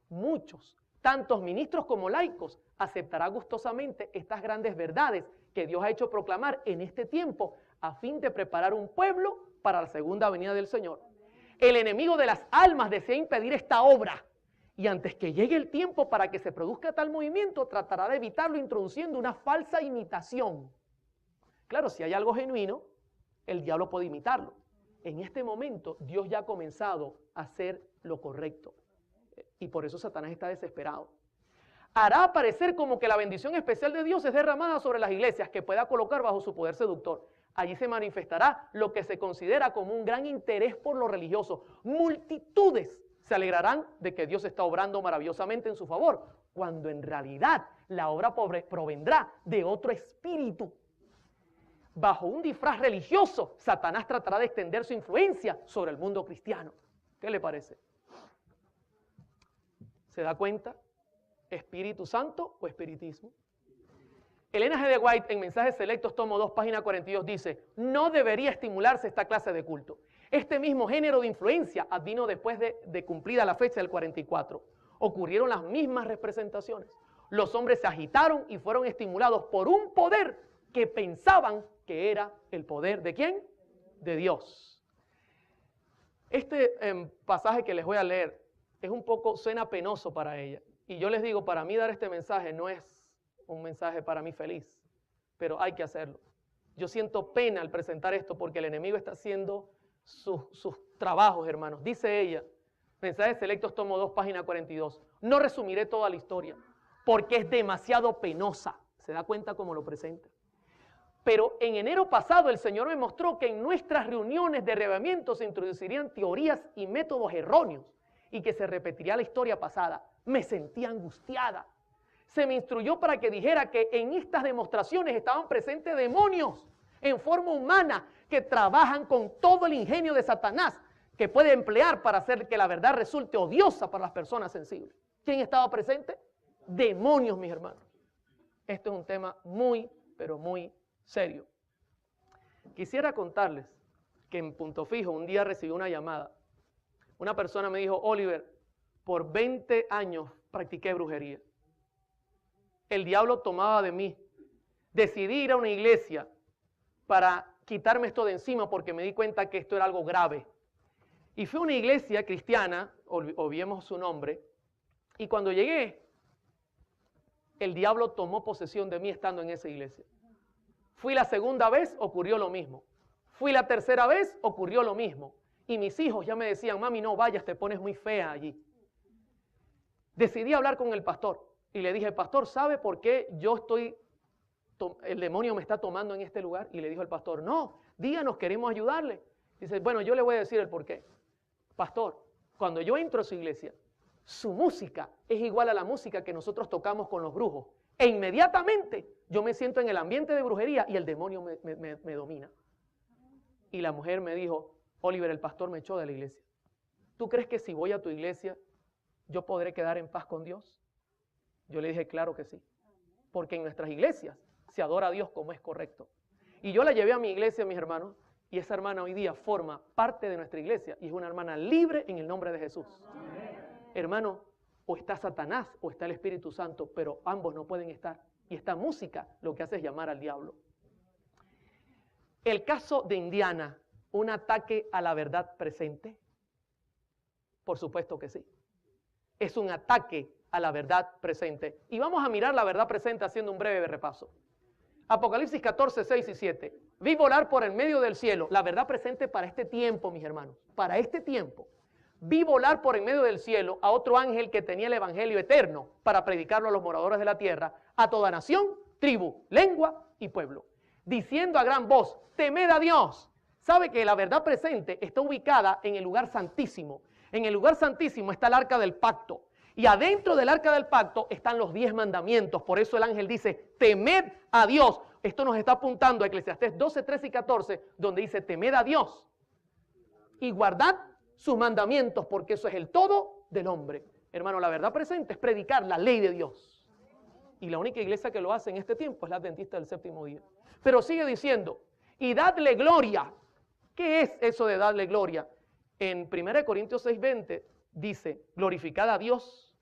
muchos, tantos ministros como laicos, aceptarán gustosamente estas grandes verdades que Dios ha hecho proclamar en este tiempo a fin de preparar un pueblo para la segunda venida del Señor. El enemigo de las almas desea impedir esta obra y antes que llegue el tiempo para que se produzca tal movimiento, tratará de evitarlo introduciendo una falsa imitación. Claro, si hay algo genuino, el diablo puede imitarlo. En este momento, Dios ya ha comenzado a hacer lo correcto. Y por eso Satanás está desesperado. Hará parecer como que la bendición especial de Dios es derramada sobre las iglesias que pueda colocar bajo su poder seductor. Allí se manifestará lo que se considera como un gran interés por lo religioso. Multitudes se alegrarán de que Dios está obrando maravillosamente en su favor, cuando en realidad la obra provendrá de otro espíritu. Bajo un disfraz religioso, Satanás tratará de extender su influencia sobre el mundo cristiano. ¿Qué le parece? ¿Se da cuenta? ¿Espíritu Santo o espiritismo? Elena G. de White, en Mensajes Selectos, tomo 2, página 42, dice: no debería estimularse esta clase de culto. Este mismo género de influencia advino después de cumplida la fecha del 44. Ocurrieron las mismas representaciones. Los hombres se agitaron y fueron estimulados por un poder que pensaban que era el poder ¿de quién? De Dios. Este pasaje que les voy a leer es un poco, suena penoso para ella. Y yo les digo, para mí dar este mensaje no es un mensaje para mí feliz, pero hay que hacerlo. Yo siento pena al presentar esto porque el enemigo está haciendo sus trabajos, hermanos. Dice ella, Mensajes Selectos, tomo 2, página 42. No resumiré toda la historia porque es demasiado penosa. ¿Se da cuenta cómo lo presenta? Pero en enero pasado el Señor me mostró que en nuestras reuniones de arrebatamiento se introducirían teorías y métodos erróneos y que se repetiría la historia pasada. Me sentía angustiada. Se me instruyó para que dijera que en estas demostraciones estaban presentes demonios en forma humana que trabajan con todo el ingenio de Satanás que puede emplear para hacer que la verdad resulte odiosa para las personas sensibles. ¿Quién estaba presente? Demonios, mis hermanos. Esto es un tema muy, pero muy serio. Quisiera contarles que en Punto Fijo un día recibí una llamada. Una persona me dijo: Oliver, por 20 años practiqué brujería. El diablo tomaba de mí. Decidí ir a una iglesia para quitarme esto de encima porque me di cuenta que esto era algo grave. Y fui a una iglesia cristiana, olvidemos su nombre, y cuando llegué, el diablo tomó posesión de mí estando en esa iglesia. Fui la segunda vez, ocurrió lo mismo. Fui la tercera vez, ocurrió lo mismo. Y mis hijos ya me decían: mami, no vayas, te pones muy fea allí. Decidí hablar con el pastor y le dije: pastor, ¿sabe por qué el demonio me está tomando en este lugar? Y le dijo el pastor: no, díganos, queremos ayudarle. Dice: bueno, yo le voy a decir el por qué. Pastor, cuando yo entro a su iglesia, su música es igual a la música que nosotros tocamos con los brujos. E inmediatamente yo me siento en el ambiente de brujería y el demonio me domina. Y la mujer me dijo: Oliver, el pastor me echó de la iglesia. ¿Tú crees que si voy a tu iglesia yo podré quedar en paz con Dios? Yo le dije: claro que sí. Porque en nuestras iglesias se adora a Dios como es correcto. Y yo la llevé a mi iglesia, mis hermanos, y esa hermana hoy día forma parte de nuestra iglesia y es una hermana libre en el nombre de Jesús. Amén. Hermano, o está Satanás o está el Espíritu Santo, pero ambos no pueden estar. Y esta música lo que hace es llamar al diablo. El caso de Indiana, ¿un ataque a la verdad presente? Por supuesto que sí. Es un ataque a la verdad presente. Y vamos a mirar la verdad presente haciendo un breve repaso. Apocalipsis 14, 6 y 7. Vi volar por el medio del cielo. La verdad presente para este tiempo, mis hermanos. Para este tiempo. Vi volar por en medio del cielo a otro ángel que tenía el evangelio eterno para predicarlo a los moradores de la tierra, a toda nación, tribu, lengua y pueblo, diciendo a gran voz: temed a Dios. Sabe que la verdad presente está ubicada en el lugar santísimo. En el lugar santísimo está el arca del pacto. Y adentro del arca del pacto están los 10 mandamientos. Por eso el ángel dice: temed a Dios. Esto nos está apuntando a Eclesiastés 12, 13 y 14, donde dice: temed a Dios y guardad sus mandamientos, porque eso es el todo del hombre. Hermano, la verdad presente es predicar la ley de Dios. Y la única iglesia que lo hace en este tiempo es la Adventista del Séptimo Día. Pero sigue diciendo: y dadle gloria. ¿Qué es eso de darle gloria? En 1 Corintios 6:20 dice: glorificad a Dios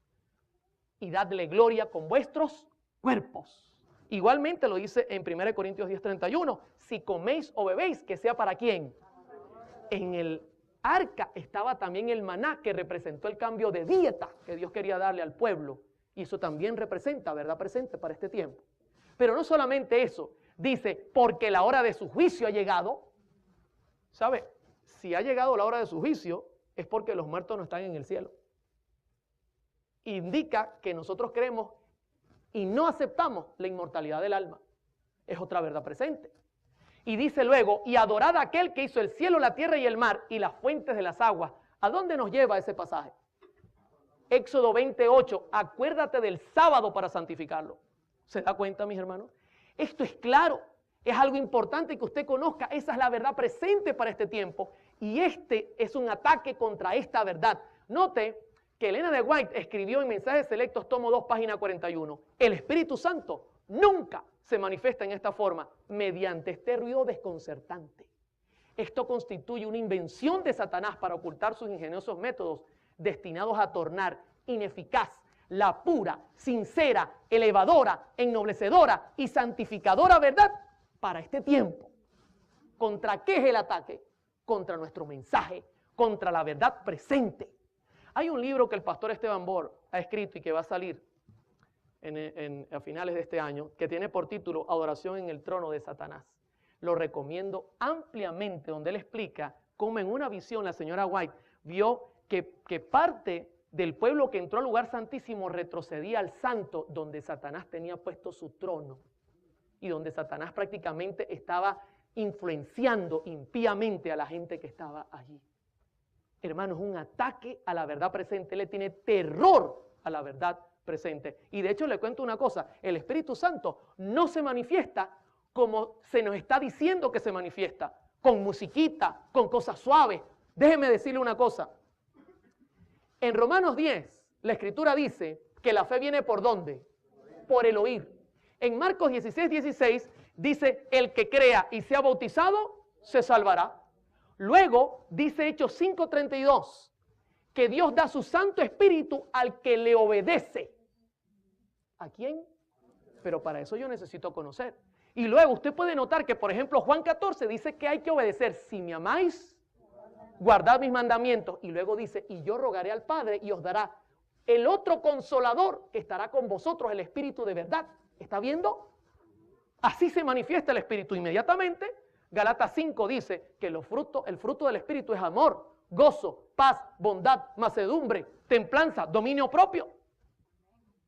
y dadle gloria con vuestros cuerpos. Igualmente lo dice en 1 Corintios 10:31: si coméis o bebéis, que sea para quién. En el arca estaba también el maná, que representó el cambio de dieta que Dios quería darle al pueblo. Y eso también representa, verdad presente para este tiempo. Pero no solamente eso, dice, porque la hora de su juicio ha llegado. ¿Sabe? Si ha llegado la hora de su juicio, es porque los muertos no están en el cielo. Indica que nosotros creemos y no aceptamos la inmortalidad del alma. Es otra verdad presente. Y dice luego, y adorad a aquel que hizo el cielo, la tierra y el mar y las fuentes de las aguas. ¿A dónde nos lleva ese pasaje? Éxodo 28, acuérdate del sábado para santificarlo. ¿Se da cuenta, mis hermanos? Esto es claro, es algo importante que usted conozca. Esa es la verdad presente para este tiempo y este es un ataque contra esta verdad. Note que Elena de White escribió en Mensajes Selectos, tomo 2, página 41. El Espíritu Santo nunca se manifiesta en esta forma mediante este ruido desconcertante. Esto constituye una invención de Satanás para ocultar sus ingeniosos métodos destinados a tornar ineficaz la pura, sincera, elevadora, ennoblecedora y santificadora verdad para este tiempo. ¿Contra qué es el ataque? Contra nuestro mensaje, contra la verdad presente. Hay un libro que el pastor Esteban Bor ha escrito y que va a salir a finales de este año, que tiene por título Adoración en el trono de Satanás. Lo recomiendo ampliamente, donde él explica cómo en una visión la señora White vio que parte del pueblo que entró al lugar santísimo retrocedía al santo donde Satanás tenía puesto su trono y donde Satanás prácticamente estaba influenciando impíamente a la gente que estaba allí. Hermano, es un ataque a la verdad presente. Él le tiene terror a la verdad presente. Y de hecho le cuento una cosa, el Espíritu Santo no se manifiesta como se nos está diciendo que se manifiesta, con musiquita, con cosas suaves. Déjeme decirle una cosa. En Romanos 10, la Escritura dice que la fe viene ¿por dónde? Por el oír. En Marcos 16, 16 dice, el que crea y sea bautizado, se salvará. Luego dice Hechos 5, 32, que Dios da su Santo Espíritu al que le obedece. ¿A quién? Pero para eso yo necesito conocer. Y luego usted puede notar que, por ejemplo, Juan 14 dice que hay que obedecer. Si me amáis, guardad mis mandamientos. Y luego dice, y yo rogaré al Padre y os dará el otro consolador que estará con vosotros, el Espíritu de verdad. ¿Está viendo? Así se manifiesta el Espíritu inmediatamente. Galatas 5 dice que el fruto del Espíritu es amor, gozo, paz, bondad, mansedumbre, templanza, dominio propio.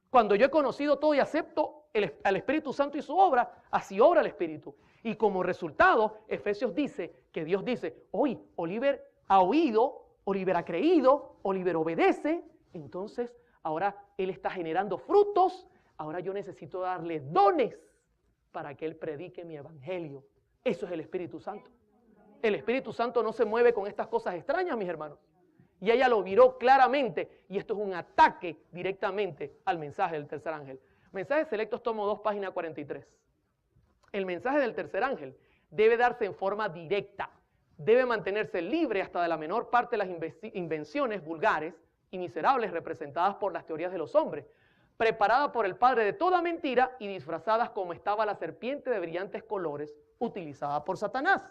Cuando yo he conocido todo y acepto al Espíritu Santo y su obra, así obra el Espíritu. Y como resultado, Efesios dice que Dios dice, hoy Oliver ha oído, Oliver ha creído, Oliver obedece, entonces ahora él está generando frutos, ahora yo necesito darle dones para que él predique mi evangelio. Eso es el Espíritu Santo. El Espíritu Santo no se mueve con estas cosas extrañas, mis hermanos. Y ella lo miró claramente, y esto es un ataque directamente al mensaje del tercer ángel. Mensajes Selectos, tomo 2, página 43. El mensaje del tercer ángel debe darse en forma directa, debe mantenerse libre hasta de la menor parte de las invenciones vulgares y miserables representadas por las teorías de los hombres, preparadas por el padre de toda mentira y disfrazadas como estaba la serpiente de brillantes colores utilizada por Satanás,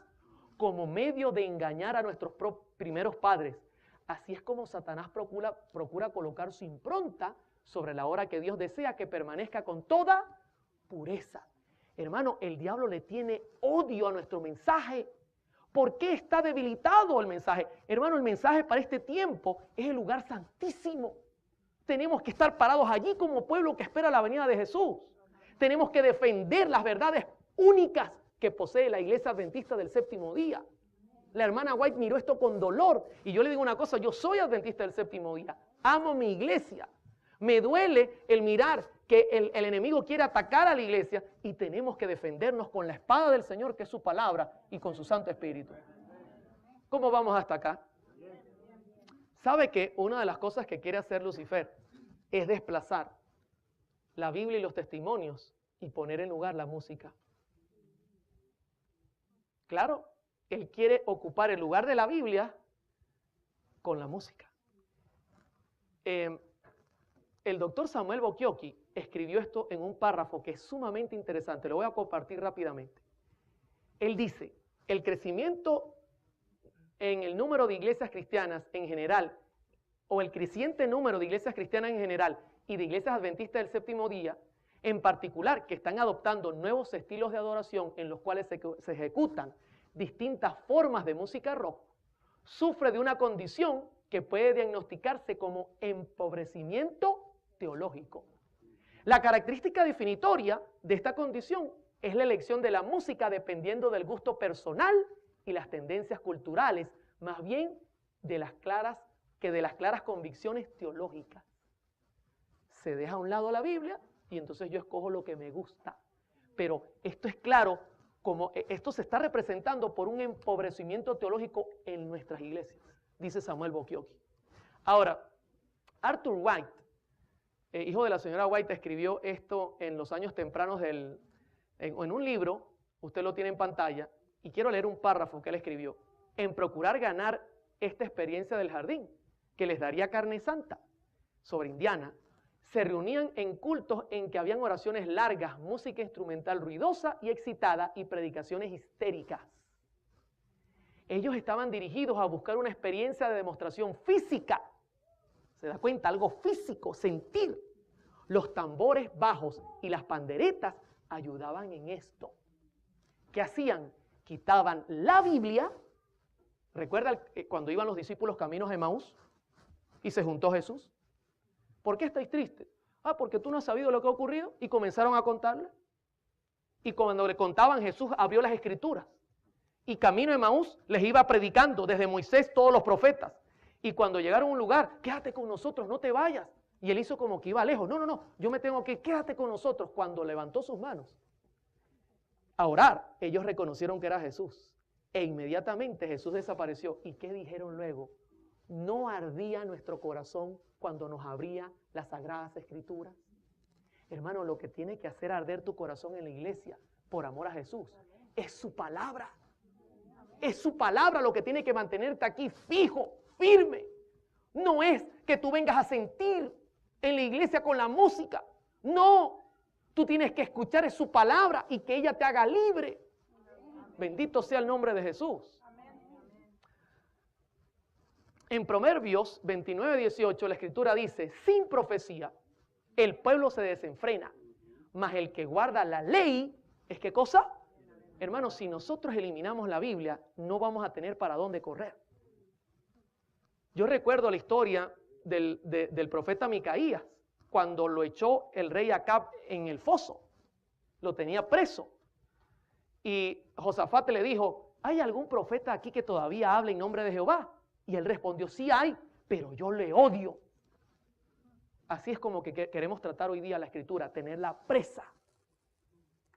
como medio de engañar a nuestros primeros padres. Así es como Satanás procura colocar su impronta sobre la obra que Dios desea que permanezca con toda pureza. Hermano, el diablo le tiene odio a nuestro mensaje. ¿Por qué está debilitado el mensaje? Hermano, el mensaje para este tiempo es el lugar santísimo. Tenemos que estar parados allí como pueblo que espera la venida de Jesús. Tenemos que defender las verdades únicas que posee la iglesia adventista del séptimo día. La hermana White miró esto con dolor. Y yo le digo una cosa, yo soy adventista del séptimo día. Amo mi iglesia. Me duele el mirar que el enemigo quiere atacar a la iglesia y tenemos que defendernos con la espada del Señor, que es su palabra, y con su Santo Espíritu. ¿Cómo vamos hasta acá? ¿Sabe que una de las cosas que quiere hacer Lucifer es desplazar la Biblia y los testimonios y poner en lugar la música? Claro, él quiere ocupar el lugar de la Biblia con la música. El doctor Samuel Bocchiocchi escribió esto en un párrafo que es sumamente interesante. Lo voy a compartir rápidamente. Él dice, el crecimiento en el número de iglesias cristianas en general, o el creciente número de iglesias cristianas en general y de iglesias adventistas del séptimo día, en particular que están adoptando nuevos estilos de adoración en los cuales se ejecutan distintas formas de música rock, sufre de una condición que puede diagnosticarse como empobrecimiento teológico. La característica definitoria de esta condición es la elección de la música dependiendo del gusto personal y las tendencias culturales, más bien de las claras convicciones teológicas. Se deja a un lado la Biblia y entonces yo escojo lo que me gusta. Pero esto es claro, como esto se está representando por un empobrecimiento teológico en nuestras iglesias, dice Samuel Bokioki. Ahora, Arthur White, hijo de la señora White, escribió esto en los años tempranos en un libro, usted lo tiene en pantalla, y quiero leer un párrafo que él escribió, en procurar ganar esta experiencia del jardín, que les daría carne santa, sobre Indiana, se reunían en cultos en que habían oraciones largas, música instrumental ruidosa y excitada y predicaciones histéricas. Ellos estaban dirigidos a buscar una experiencia de demostración física. ¿Se da cuenta? Algo físico, sentir. Los tambores bajos y las panderetas ayudaban en esto. ¿Qué hacían? Quitaban la Biblia. ¿Recuerda cuando iban los discípulos caminos de Emaús y se juntó Jesús? ¿Por qué estáis tristes? Ah, porque tú no has sabido lo que ha ocurrido. Y comenzaron a contarle. Y cuando le contaban, Jesús abrió las escrituras. Y camino de Emaús les iba predicando desde Moisés todos los profetas. Y cuando llegaron a un lugar, quédate con nosotros, no te vayas. Y él hizo como que iba lejos. No, no, no, yo me tengo que ir, quédate con nosotros. Cuando levantó sus manos a orar, ellos reconocieron que era Jesús. E inmediatamente Jesús desapareció. ¿Y qué dijeron luego? ¿No ardía nuestro corazón cuando nos abría las Sagradas Escrituras? Hermano, lo que tiene que hacer arder tu corazón en la iglesia, por amor a Jesús, es su palabra. Es su palabra lo que tiene que mantenerte aquí fijo, firme. No es que tú vengas a sentir en la iglesia con la música. No, tú tienes que escuchar es su palabra y que ella te haga libre. Bendito sea el nombre de Jesús. En Proverbios 29:18 la escritura dice, sin profecía el pueblo se desenfrena, mas el que guarda la ley, ¿es qué cosa? Hermanos, si nosotros eliminamos la Biblia, no vamos a tener para dónde correr. Yo recuerdo la historia del profeta Micaías, cuando lo echó el rey Acab en el foso, lo tenía preso. Y Josafat le dijo, ¿hay algún profeta aquí que todavía hable en nombre de Jehová? Y él respondió, sí hay, pero yo le odio. Así es como que queremos tratar hoy día la escritura, tenerla presa.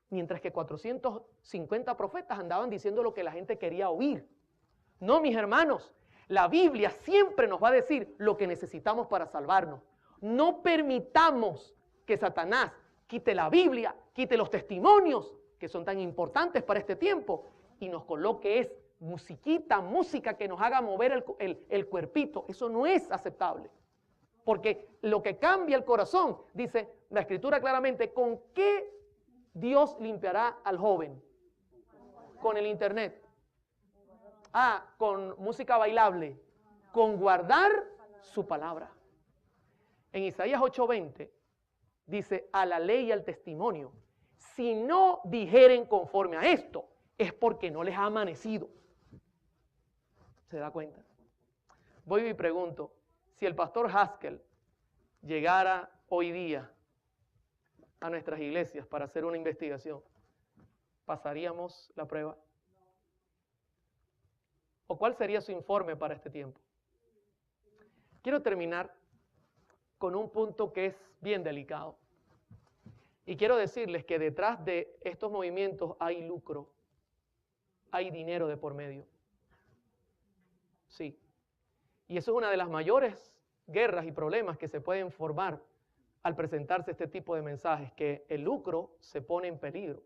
Mientras que 450 profetas andaban diciendo lo que la gente quería oír. No, mis hermanos, la Biblia siempre nos va a decir lo que necesitamos para salvarnos. No permitamos que Satanás quite la Biblia, quite los testimonios que son tan importantes para este tiempo y nos coloque musiquita, música que nos haga mover el cuerpito. Eso no es aceptable. Porque lo que cambia el corazón, dice la escritura claramente, ¿con qué Dios limpiará al joven? Con el internet. Con música bailable. Con guardar su palabra. En Isaías 8:20 dice, a la ley y al testimonio, si no dijeren conforme a esto, es porque no les ha amanecido. ¿Se da cuenta? Voy y pregunto, si el pastor Haskell llegara hoy día a nuestras iglesias para hacer una investigación, ¿pasaríamos la prueba? ¿O cuál sería su informe para este tiempo? Quiero terminar con un punto que es bien delicado. Y quiero decirles que detrás de estos movimientos hay lucro, hay dinero de por medio. Sí. Y eso es una de las mayores guerras y problemas que se pueden formar al presentarse este tipo de mensajes, que el lucro se pone en peligro.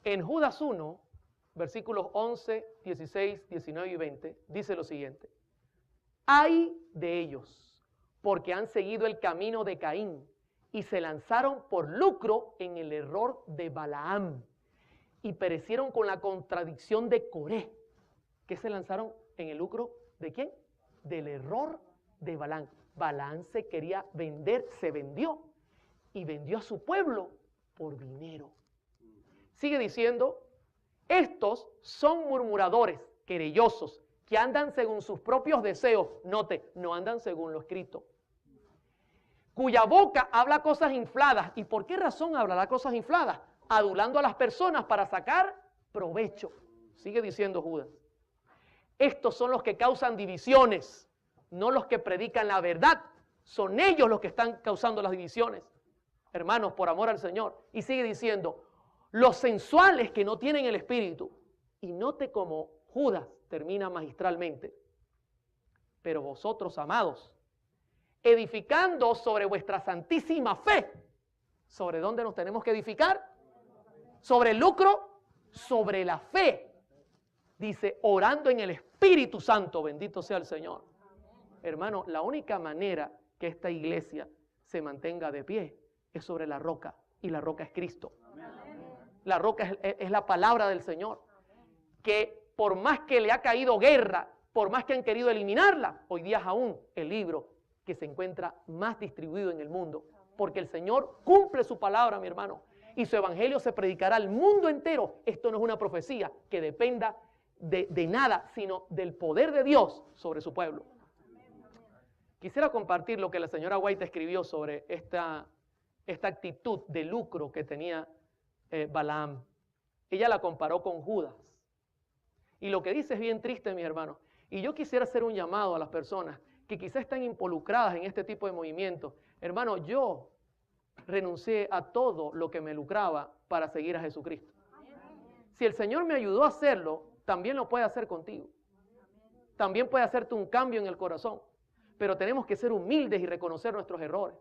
En Judas 1, versículos 11, 16, 19 y 20, dice lo siguiente. Ay de ellos, porque han seguido el camino de Caín y se lanzaron por lucro en el error de Balaam y perecieron con la contradicción de Coré. ¿Qué se lanzaron en el lucro? ¿De quién? Del error de Balaam. Balaam se quería vender, se vendió. y vendió a su pueblo por dinero. Sigue diciendo, estos son murmuradores, querellosos, que andan según sus propios deseos. Note, no andan según lo escrito. Cuya boca habla cosas infladas. ¿Y por qué razón hablará cosas infladas? Adulando a las personas para sacar provecho. Sigue diciendo Judas. Estos son los que causan divisiones, no los que predican la verdad. Son ellos los que están causando las divisiones. Hermanos, por amor al Señor. Y sigue diciendo, los sensuales que no tienen el Espíritu. Y note cómo Judas termina magistralmente. Pero vosotros, amados, edificando sobre vuestra santísima fe. ¿Sobre dónde nos tenemos que edificar? Sobre el lucro, sobre la fe. Dice, orando en el Espíritu Santo, bendito sea el Señor. Hermano, la única manera que esta iglesia se mantenga de pie es sobre la roca, y la roca es Cristo. La roca es la palabra del Señor, que por más que le ha caído guerra, por más que han querido eliminarla, hoy día es aún el libro que se encuentra más distribuido en el mundo, porque el Señor cumple su palabra, mi hermano, y su evangelio se predicará al mundo entero. Esto no es una profecía que dependa de nada, sino del poder de Dios sobre su pueblo. Quisiera compartir lo que la señora White escribió sobre esta actitud de lucro que tenía Balaam. Ella la comparó con Judas. Y lo que dice es bien triste, mis hermanos. Y yo quisiera hacer un llamado a las personas que quizás están involucradas en este tipo de movimientos. Hermano, yo renuncié a todo lo que me lucraba para seguir a Jesucristo. Si el Señor me ayudó a hacerlo, también lo puede hacer contigo. También puede hacerte un cambio en el corazón. Pero tenemos que ser humildes y reconocer nuestros errores.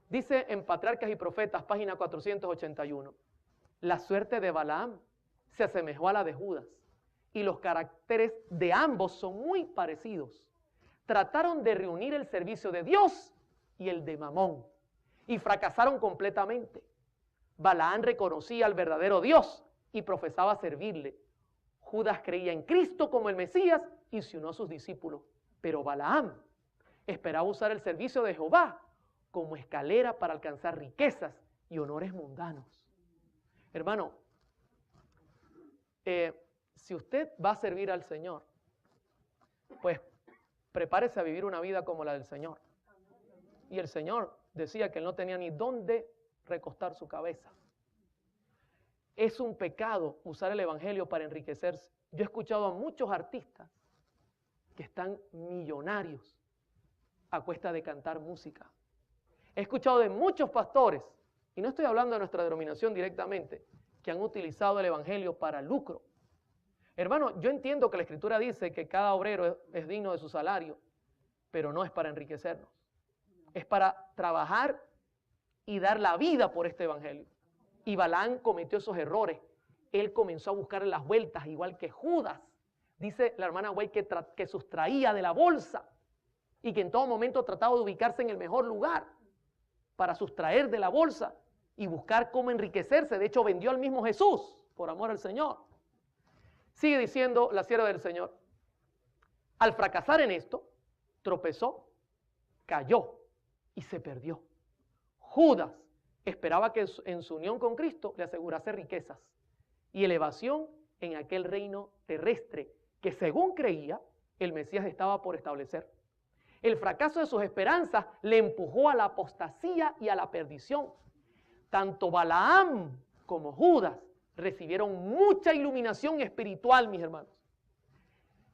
Dice en Patriarcas y Profetas, página 481, la suerte de Balaam se asemejó a la de Judas, y los caracteres de ambos son muy parecidos. Trataron de reunir el servicio de Dios y el de Mamón, y fracasaron completamente. Balaam reconocía al verdadero Dios y profesaba servirle. Judas creía en Cristo como el Mesías y se unió a sus discípulos. Pero Balaam esperaba usar el servicio de Jehová como escalera para alcanzar riquezas y honores mundanos. Hermano, si usted va a servir al Señor, pues prepárese a vivir una vida como la del Señor. Y el Señor decía que él no tenía ni dónde recostar su cabeza. Es un pecado usar el evangelio para enriquecerse. Yo he escuchado a muchos artistas que están millonarios a cuesta de cantar música. He escuchado de muchos pastores, y no estoy hablando de nuestra denominación directamente, que han utilizado el evangelio para lucro. Hermano, yo entiendo que la Escritura dice que cada obrero es digno de su salario, pero no es para enriquecernos. Es para trabajar y dar la vida por este evangelio. Y Balaam cometió esos errores. Él comenzó a buscar las vueltas, igual que Judas. Dice la hermana White que sustraía de la bolsa y que en todo momento trataba de ubicarse en el mejor lugar para sustraer de la bolsa y buscar cómo enriquecerse. De hecho, vendió al mismo Jesús por amor al Señor. Sigue diciendo la sierva del Señor. Al fracasar en esto, tropezó, cayó y se perdió. Judas esperaba que en su unión con Cristo le asegurase riquezas y elevación en aquel reino terrestre que, según creía, el Mesías estaba por establecer. El fracaso de sus esperanzas le empujó a la apostasía y a la perdición. Tanto Balaam como Judas recibieron mucha iluminación espiritual, mis hermanos.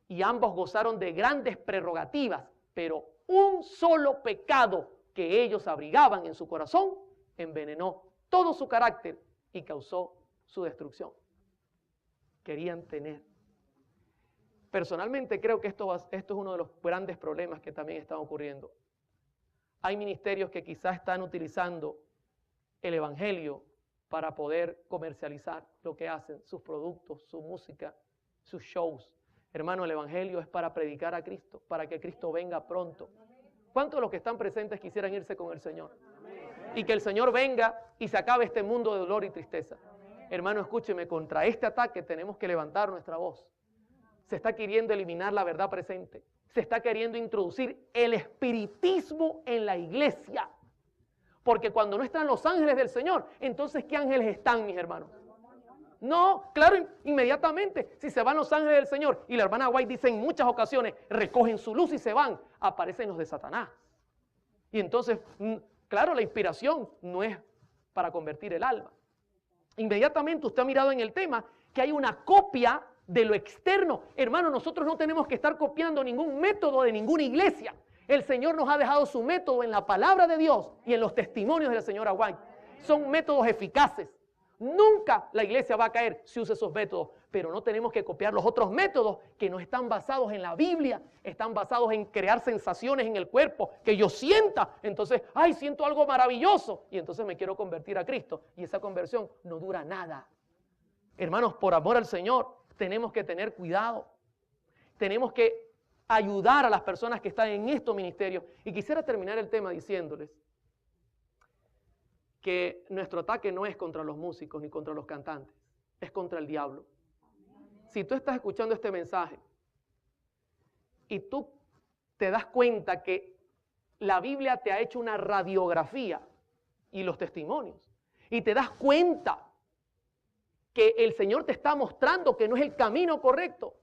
Y ambos gozaron de grandes prerrogativas, pero un solo pecado que ellos abrigaban en su corazón envenenó todo su carácter y causó su destrucción. Querían tener. Personalmente creo que esto es uno de los grandes problemas que también están ocurriendo. Hay ministerios que quizás están utilizando el evangelio para poder comercializar lo que hacen, sus productos, su música, sus shows. Hermano, el evangelio es para predicar a Cristo, para que Cristo venga pronto. ¿Cuántos de los que están presentes quisieran irse con el Señor? Y que el Señor venga y se acabe este mundo de dolor y tristeza. Hermano, escúcheme, contra este ataque tenemos que levantar nuestra voz. Se está queriendo eliminar la verdad presente. Se está queriendo introducir el espiritismo en la iglesia. Porque cuando no están los ángeles del Señor, entonces ¿qué ángeles están, mis hermanos? No, claro, inmediatamente, si se van los ángeles del Señor, y la hermana White dice en muchas ocasiones, recogen su luz y se van, aparecen los de Satanás. Y entonces, claro, la inspiración no es para convertir el alma. Inmediatamente usted ha mirado en el tema que hay una copia de lo externo. Hermano, nosotros no tenemos que estar copiando ningún método de ninguna iglesia. El Señor nos ha dejado su método en la palabra de Dios y en los testimonios de la señora White. Son métodos eficaces. Nunca la iglesia va a caer si usa esos métodos, pero no tenemos que copiar los otros métodos que no están basados en la Biblia, están basados en crear sensaciones en el cuerpo, que yo sienta, entonces, ay, siento algo maravilloso, y entonces me quiero convertir a Cristo, y esa conversión no dura nada. Hermanos, por amor al Señor, tenemos que tener cuidado, tenemos que ayudar a las personas que están en estos ministerios, y quisiera terminar el tema diciéndoles que nuestro ataque no es contra los músicos ni contra los cantantes, es contra el diablo. Si tú estás escuchando este mensaje y tú te das cuenta que la Biblia te ha hecho una radiografía y los testimonios, y te das cuenta que el Señor te está mostrando que no es el camino correcto,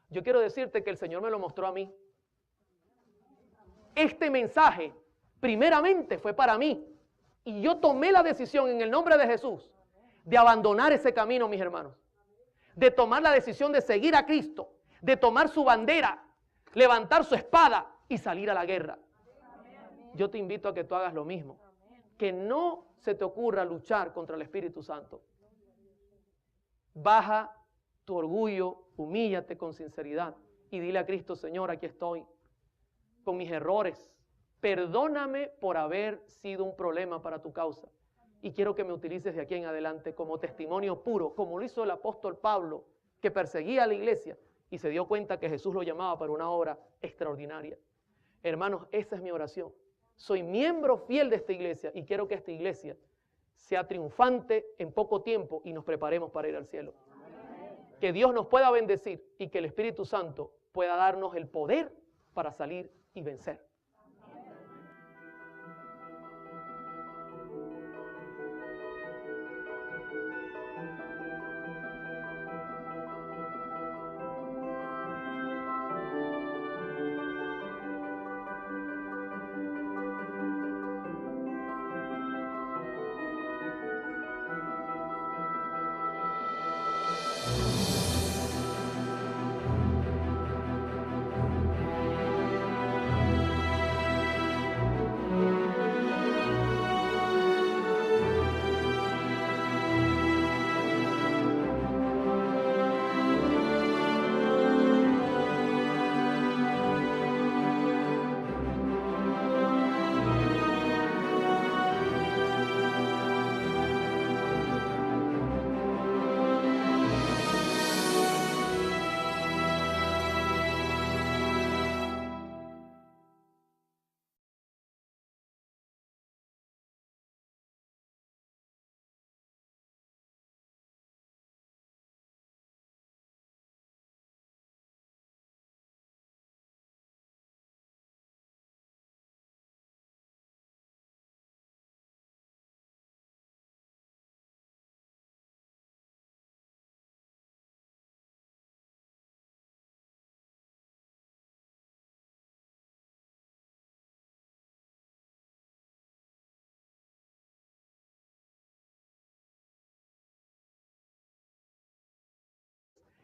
yo quiero decirte que el Señor me lo mostró a mí. Este mensaje primeramente fue para mí. Y yo tomé la decisión en el nombre de Jesús de abandonar ese camino, mis hermanos. De tomar la decisión de seguir a Cristo, de tomar su bandera, levantar su espada y salir a la guerra. Yo te invito a que tú hagas lo mismo. Que no se te ocurra luchar contra el Espíritu Santo. Baja tu orgullo, humíllate con sinceridad y dile a Cristo: Señor, aquí estoy con mis errores. Perdóname por haber sido un problema para tu causa. Y quiero que me utilices de aquí en adelante como testimonio puro, como lo hizo el apóstol Pablo, que perseguía a la iglesia y se dio cuenta que Jesús lo llamaba para una obra extraordinaria. Hermanos, esa es mi oración. Soy miembro fiel de esta iglesia y quiero que esta iglesia sea triunfante en poco tiempo y nos preparemos para ir al cielo. Que Dios nos pueda bendecir y que el Espíritu Santo pueda darnos el poder para salir y vencer.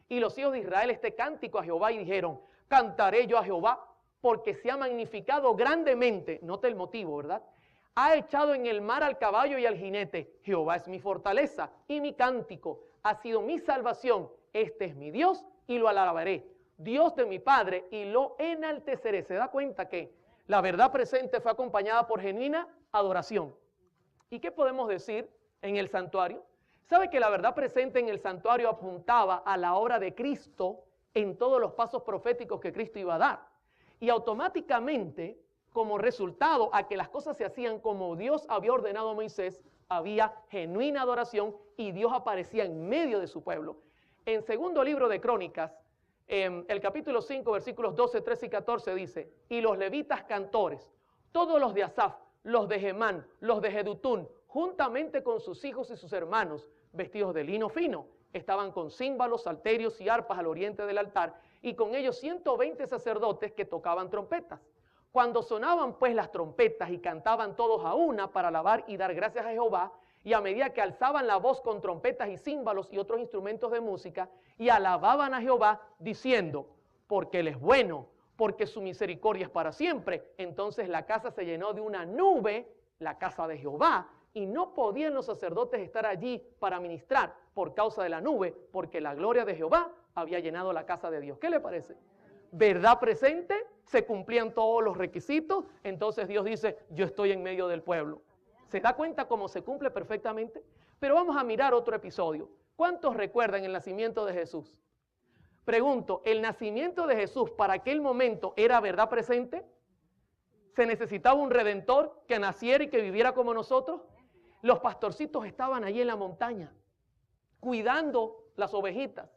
Y los hijos de Israel este cántico a Jehová y dijeron: cantaré yo a Jehová porque se ha magnificado grandemente. Note el motivo, ¿verdad? Ha echado en el mar al caballo y al jinete. Jehová es mi fortaleza y mi cántico. Ha sido mi salvación. Este es mi Dios y lo alabaré. Dios de mi Padre y lo enalteceré. Se da cuenta que la verdad presente fue acompañada por genuina adoración. ¿Y qué podemos decir en el santuario? ¿Sabe que la verdad presente en el santuario apuntaba a la obra de Cristo en todos los pasos proféticos que Cristo iba a dar? Y automáticamente, como resultado a que las cosas se hacían como Dios había ordenado a Moisés, había genuina adoración y Dios aparecía en medio de su pueblo. En segundo libro de Crónicas, el capítulo 5, versículos 12, 13 y 14 dice: y los levitas cantores, todos los de Asaf, los de Gemán, los de Jedutún, juntamente con sus hijos y sus hermanos, vestidos de lino fino. Estaban con címbalos, salterios y arpas al oriente del altar, y con ellos 120 sacerdotes que tocaban trompetas. Cuando sonaban pues las trompetas y cantaban todos a una para alabar y dar gracias a Jehová, y a medida que alzaban la voz con trompetas y címbalos y otros instrumentos de música, y alababan a Jehová, diciendo, porque Él es bueno, porque su misericordia es para siempre. Entonces la casa se llenó de una nube, la casa de Jehová, y no podían los sacerdotes estar allí para ministrar por causa de la nube, porque la gloria de Jehová había llenado la casa de Dios. ¿Qué le parece? ¿Verdad presente? Se cumplían todos los requisitos, entonces Dios dice, yo estoy en medio del pueblo. ¿Se da cuenta cómo se cumple perfectamente? Pero vamos a mirar otro episodio. ¿Cuántos recuerdan el nacimiento de Jesús? Pregunto, ¿el nacimiento de Jesús para aquel momento era verdad presente? ¿Se necesitaba un redentor que naciera y que viviera como nosotros? Los pastorcitos estaban allí en la montaña, cuidando las ovejitas.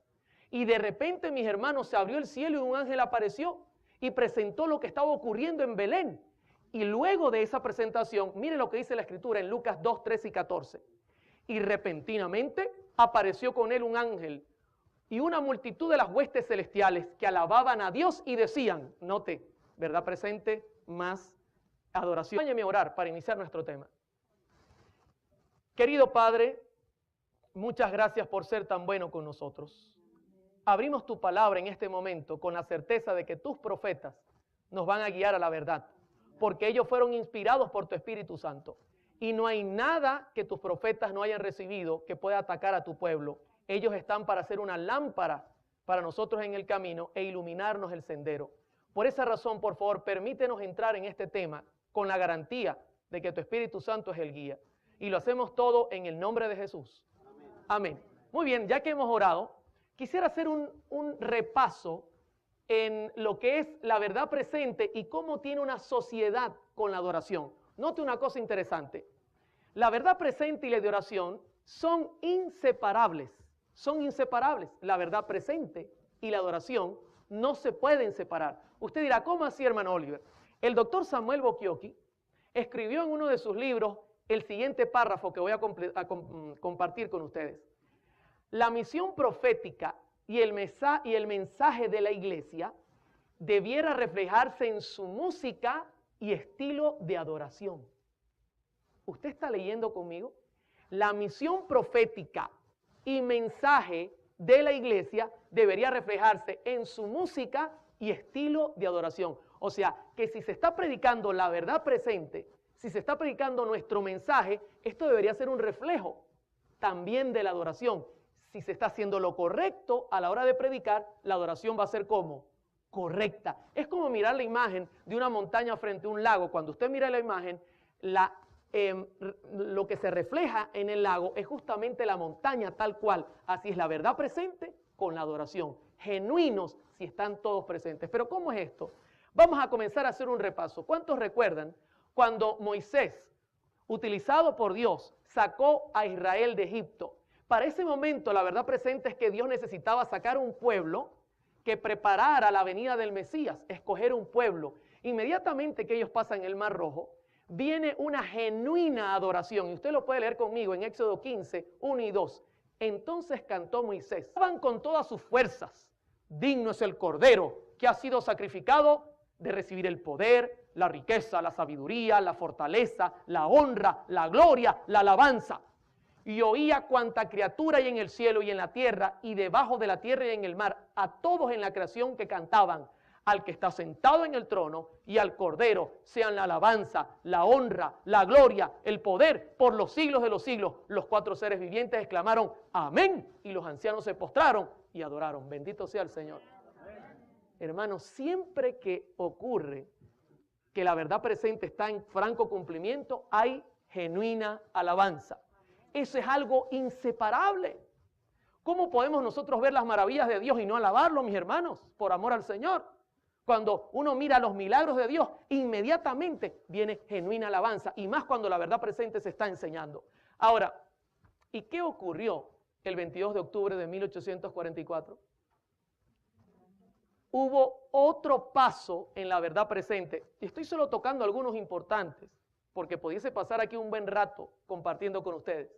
Y de repente, mis hermanos, se abrió el cielo y un ángel apareció y presentó lo que estaba ocurriendo en Belén. Y luego de esa presentación, mire lo que dice la Escritura en Lucas 2, 13 y 14. Y repentinamente apareció con él un ángel y una multitud de las huestes celestiales que alababan a Dios y decían, note, verdad presente, más adoración. Acompáñeme a orar para iniciar nuestro tema. Querido Padre, muchas gracias por ser tan bueno con nosotros. Abrimos tu palabra en este momento con la certeza de que tus profetas nos van a guiar a la verdad, porque ellos fueron inspirados por tu Espíritu Santo. Y no hay nada que tus profetas no hayan recibido que pueda atacar a tu pueblo. Ellos están para ser una lámpara para nosotros en el camino e iluminarnos el sendero. Por esa razón, por favor, permítenos entrar en este tema con la garantía de que tu Espíritu Santo es el guía. Y lo hacemos todo en el nombre de Jesús. Amén. Muy bien, ya que hemos orado, quisiera hacer un repaso en lo que es la verdad presente y cómo tiene una sociedad con la adoración. Note una cosa interesante. La verdad presente y la adoración son inseparables. Son inseparables. La verdad presente y la adoración no se pueden separar. Usted dirá, ¿cómo así, hermano Oliver? El doctor Samuel Bocchiocchi escribió en uno de sus libros el siguiente párrafo que voy a compartir con ustedes. La misión profética y el mensaje de la iglesia debiera reflejarse en su música y estilo de adoración. ¿Usted está leyendo conmigo? La misión profética y mensaje de la iglesia debería reflejarse en su música y estilo de adoración. O sea, que si se está predicando la verdad presente, si se está predicando nuestro mensaje, esto debería ser un reflejo también de la adoración. Si se está haciendo lo correcto a la hora de predicar, la adoración va a ser ¿cómo? Correcta. Es como mirar la imagen de una montaña frente a un lago. Cuando usted mira la imagen, lo que se refleja en el lago es justamente la montaña tal cual. Así es la verdad presente con la adoración. Genuinos si están todos presentes. Pero ¿cómo es esto? Vamos a comenzar a hacer un repaso. ¿Cuántos recuerdan cuando Moisés, utilizado por Dios, sacó a Israel de Egipto? Para ese momento la verdad presente es que Dios necesitaba sacar un pueblo que preparara la venida del Mesías, escoger un pueblo. Inmediatamente que ellos pasan el Mar Rojo, viene una genuina adoración. Y usted lo puede leer conmigo en Éxodo 15, 1 y 2. Entonces cantó Moisés. Estaban con todas sus fuerzas. Digno es el Cordero que ha sido sacrificado de recibir el poder, la riqueza, la sabiduría, la fortaleza, la honra, la gloria, la alabanza. Y oía cuanta criatura hay en el cielo y en la tierra y debajo de la tierra y en el mar, a todos en la creación que cantaban, al que está sentado en el trono y al Cordero sean la alabanza, la honra, la gloria, el poder por los siglos de los siglos. Los cuatro seres vivientes exclamaron amén y los ancianos se postraron y adoraron. Bendito sea el Señor. Hermanos, siempre que ocurre que la verdad presente está en franco cumplimiento, hay genuina alabanza. Eso es algo inseparable. ¿Cómo podemos nosotros ver las maravillas de Dios y no alabarlo, mis hermanos, por amor al Señor? Cuando uno mira los milagros de Dios, inmediatamente viene genuina alabanza, y más cuando la verdad presente se está enseñando. Ahora, ¿y qué ocurrió el 22 de octubre de 1844? Hubo otro paso en la verdad presente, y estoy solo tocando algunos importantes. porque pudiese pasar aquí un buen rato compartiendo con ustedes.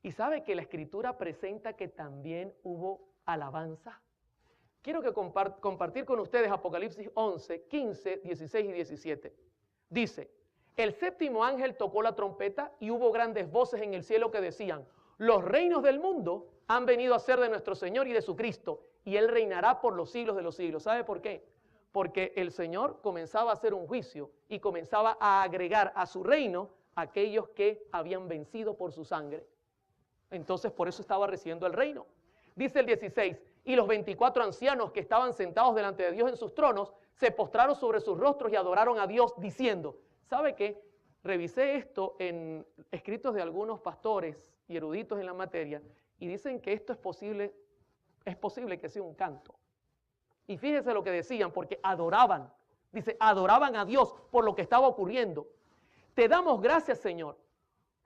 Y sabe que la Escritura presenta que también hubo alabanza. Quiero que compartir con ustedes Apocalipsis 11, 15, 16 y 17. Dice, el séptimo ángel tocó la trompeta y hubo grandes voces en el cielo que decían, los reinos del mundo han venido a ser de nuestro Señor y de su Cristo, y Él reinará por los siglos de los siglos. ¿Sabe por qué? Porque el Señor comenzaba a hacer un juicio y comenzaba a agregar a su reino a aquellos que habían vencido por su sangre. Entonces por eso estaba recibiendo el reino. Dice el 16, y los 24 ancianos que estaban sentados delante de Dios en sus tronos, se postraron sobre sus rostros y adoraron a Dios diciendo, ¿sabe qué? Revisé esto en escritos de algunos pastores y eruditos en la materia y dicen que esto es posible que sea un canto. Y fíjese lo que decían, porque adoraban, dice, adoraban a Dios por lo que estaba ocurriendo. Te damos gracias, Señor,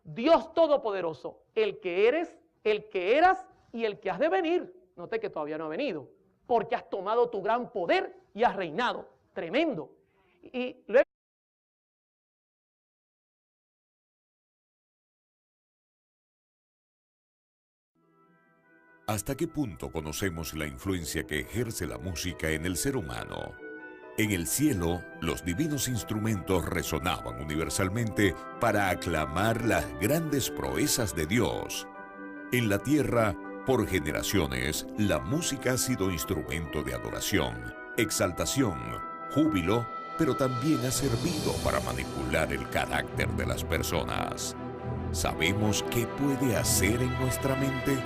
Dios Todopoderoso, el que eres, el que eras y el que has de venir. Note que todavía no ha venido, porque has tomado tu gran poder y has reinado. Tremendo. Y luego ¿hasta qué punto conocemos la influencia que ejerce la música en el ser humano? En el cielo, los divinos instrumentos resonaban universalmente para aclamar las grandes proezas de Dios. En la tierra, por generaciones, la música ha sido instrumento de adoración, exaltación, júbilo, pero también ha servido para manipular el carácter de las personas. ¿Sabemos qué puede hacer en nuestra mente?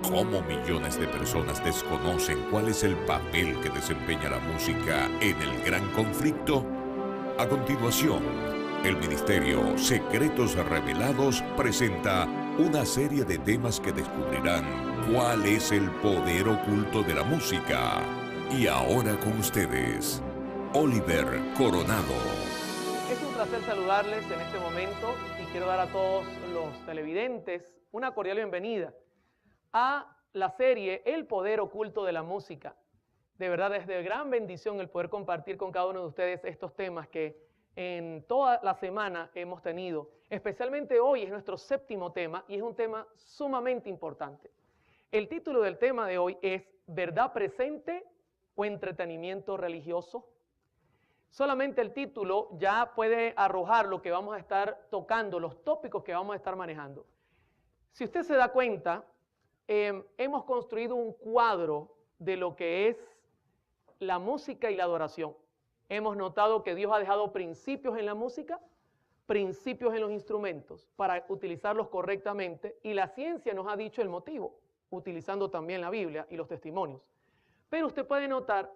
¿Cómo millones de personas desconocen cuál es el papel que desempeña la música en el gran conflicto? A continuación, el Ministerio Secretos Revelados presenta una serie de temas que descubrirán cuál es el poder oculto de la música. Y ahora con ustedes, Oliver Coronado. Es un placer saludarles en este momento y quiero dar a todos los televidentes una cordial bienvenida a la serie El Poder Oculto de la Música. De verdad es de gran bendición el poder compartir con cada uno de ustedes estos temas que en toda la semana hemos tenido. Especialmente hoy es nuestro séptimo tema y es un tema sumamente importante. El título del tema de hoy es ¿verdad presente o entretenimiento religioso? Solamente el título ya puede arrojar lo que vamos a estar tocando, los tópicos que vamos a estar manejando. Si usted se da cuenta, hemos construido un cuadro de lo que es la música y la adoración. Hemos notado que Dios ha dejado principios en la música, principios en los instrumentos para utilizarlos correctamente y la ciencia nos ha dicho el motivo, utilizando también la Biblia y los testimonios. Pero usted puede notar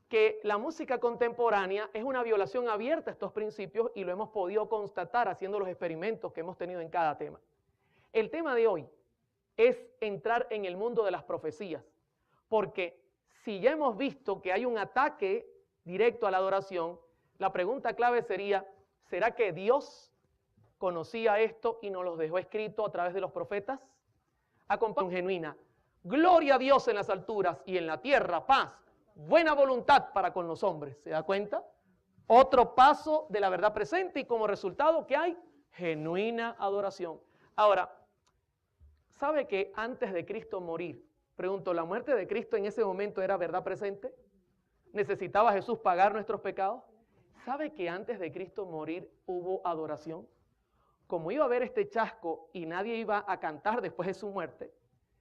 que la música contemporánea es una violación abierta a estos principios y lo hemos podido constatar haciendo los experimentos que hemos tenido en cada tema. El tema de hoy es entrar en el mundo de las profecías, porque si ya hemos visto que hay un ataque directo a la adoración, la pregunta clave sería, ¿será que Dios conocía esto y nos los dejó escrito a través de los profetas? Acompaña genuina, gloria a Dios en las alturas y en la tierra, paz, buena voluntad para con los hombres. ¿Se da cuenta? Otro paso de la verdad presente y como resultado, ¿qué hay? Genuina adoración. Ahora, ¿sabe que antes de Cristo morir, pregunto, ¿la muerte de Cristo en ese momento era verdad presente? ¿Necesitaba Jesús pagar nuestros pecados? ¿Sabe que antes de Cristo morir hubo adoración? Como iba a haber este chasco y nadie iba a cantar después de su muerte,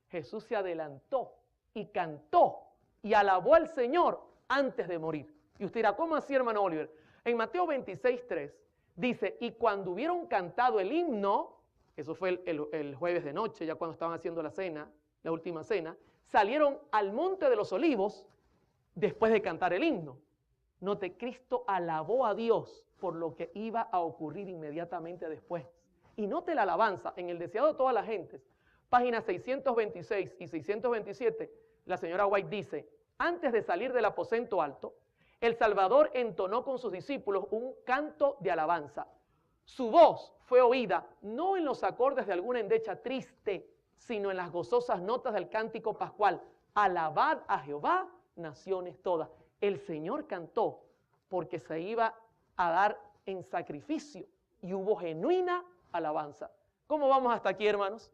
Jesús se adelantó y cantó y alabó al Señor antes de morir. Y usted dirá, ¿cómo así, hermano Oliver? En Mateo 26:3 dice, y cuando hubieron cantado el himno, eso fue el jueves de noche, ya cuando estaban haciendo la cena, la última cena, salieron al monte de los olivos después de cantar el himno. Note, Cristo alabó a Dios por lo que iba a ocurrir inmediatamente después. Y note la alabanza en el deseado de todas las gentes. Páginas 626 y 627, la señora White dice, antes de salir del aposento alto, el Salvador entonó con sus discípulos un canto de alabanza. Su voz fue oída no en los acordes de alguna endecha triste, sino en las gozosas notas del cántico pascual. Alabad a Jehová, naciones todas. El Señor cantó porque se iba a dar en sacrificio y hubo genuina alabanza. ¿Cómo vamos hasta aquí, hermanos?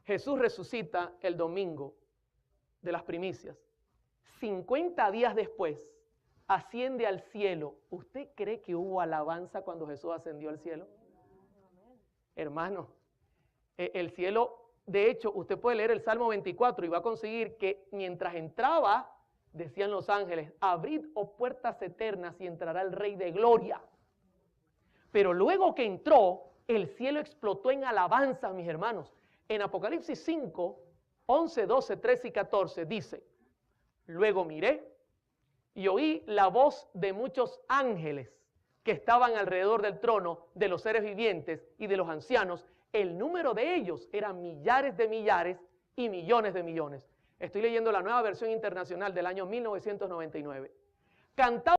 Jesús resucita el domingo de las primicias. 50 días después, asciende al cielo. ¿Usted cree que hubo alabanza cuando Jesús ascendió al cielo? Hermano, el cielo, de hecho, usted puede leer el Salmo 24 y va a conseguir que mientras entraba, decían los ángeles, abrid, oh puertas eternas, y entrará el Rey de Gloria. Pero luego que entró, el cielo explotó en alabanza, mis hermanos. En Apocalipsis 5, 11, 12, 13 y 14 dice, luego miré y oí la voz de muchos ángeles que estaban alrededor del trono, de los seres vivientes y de los ancianos. El número de ellos eran millares de millares y millones de millones. Estoy leyendo la Nueva Versión Internacional del año 1999. Cantaba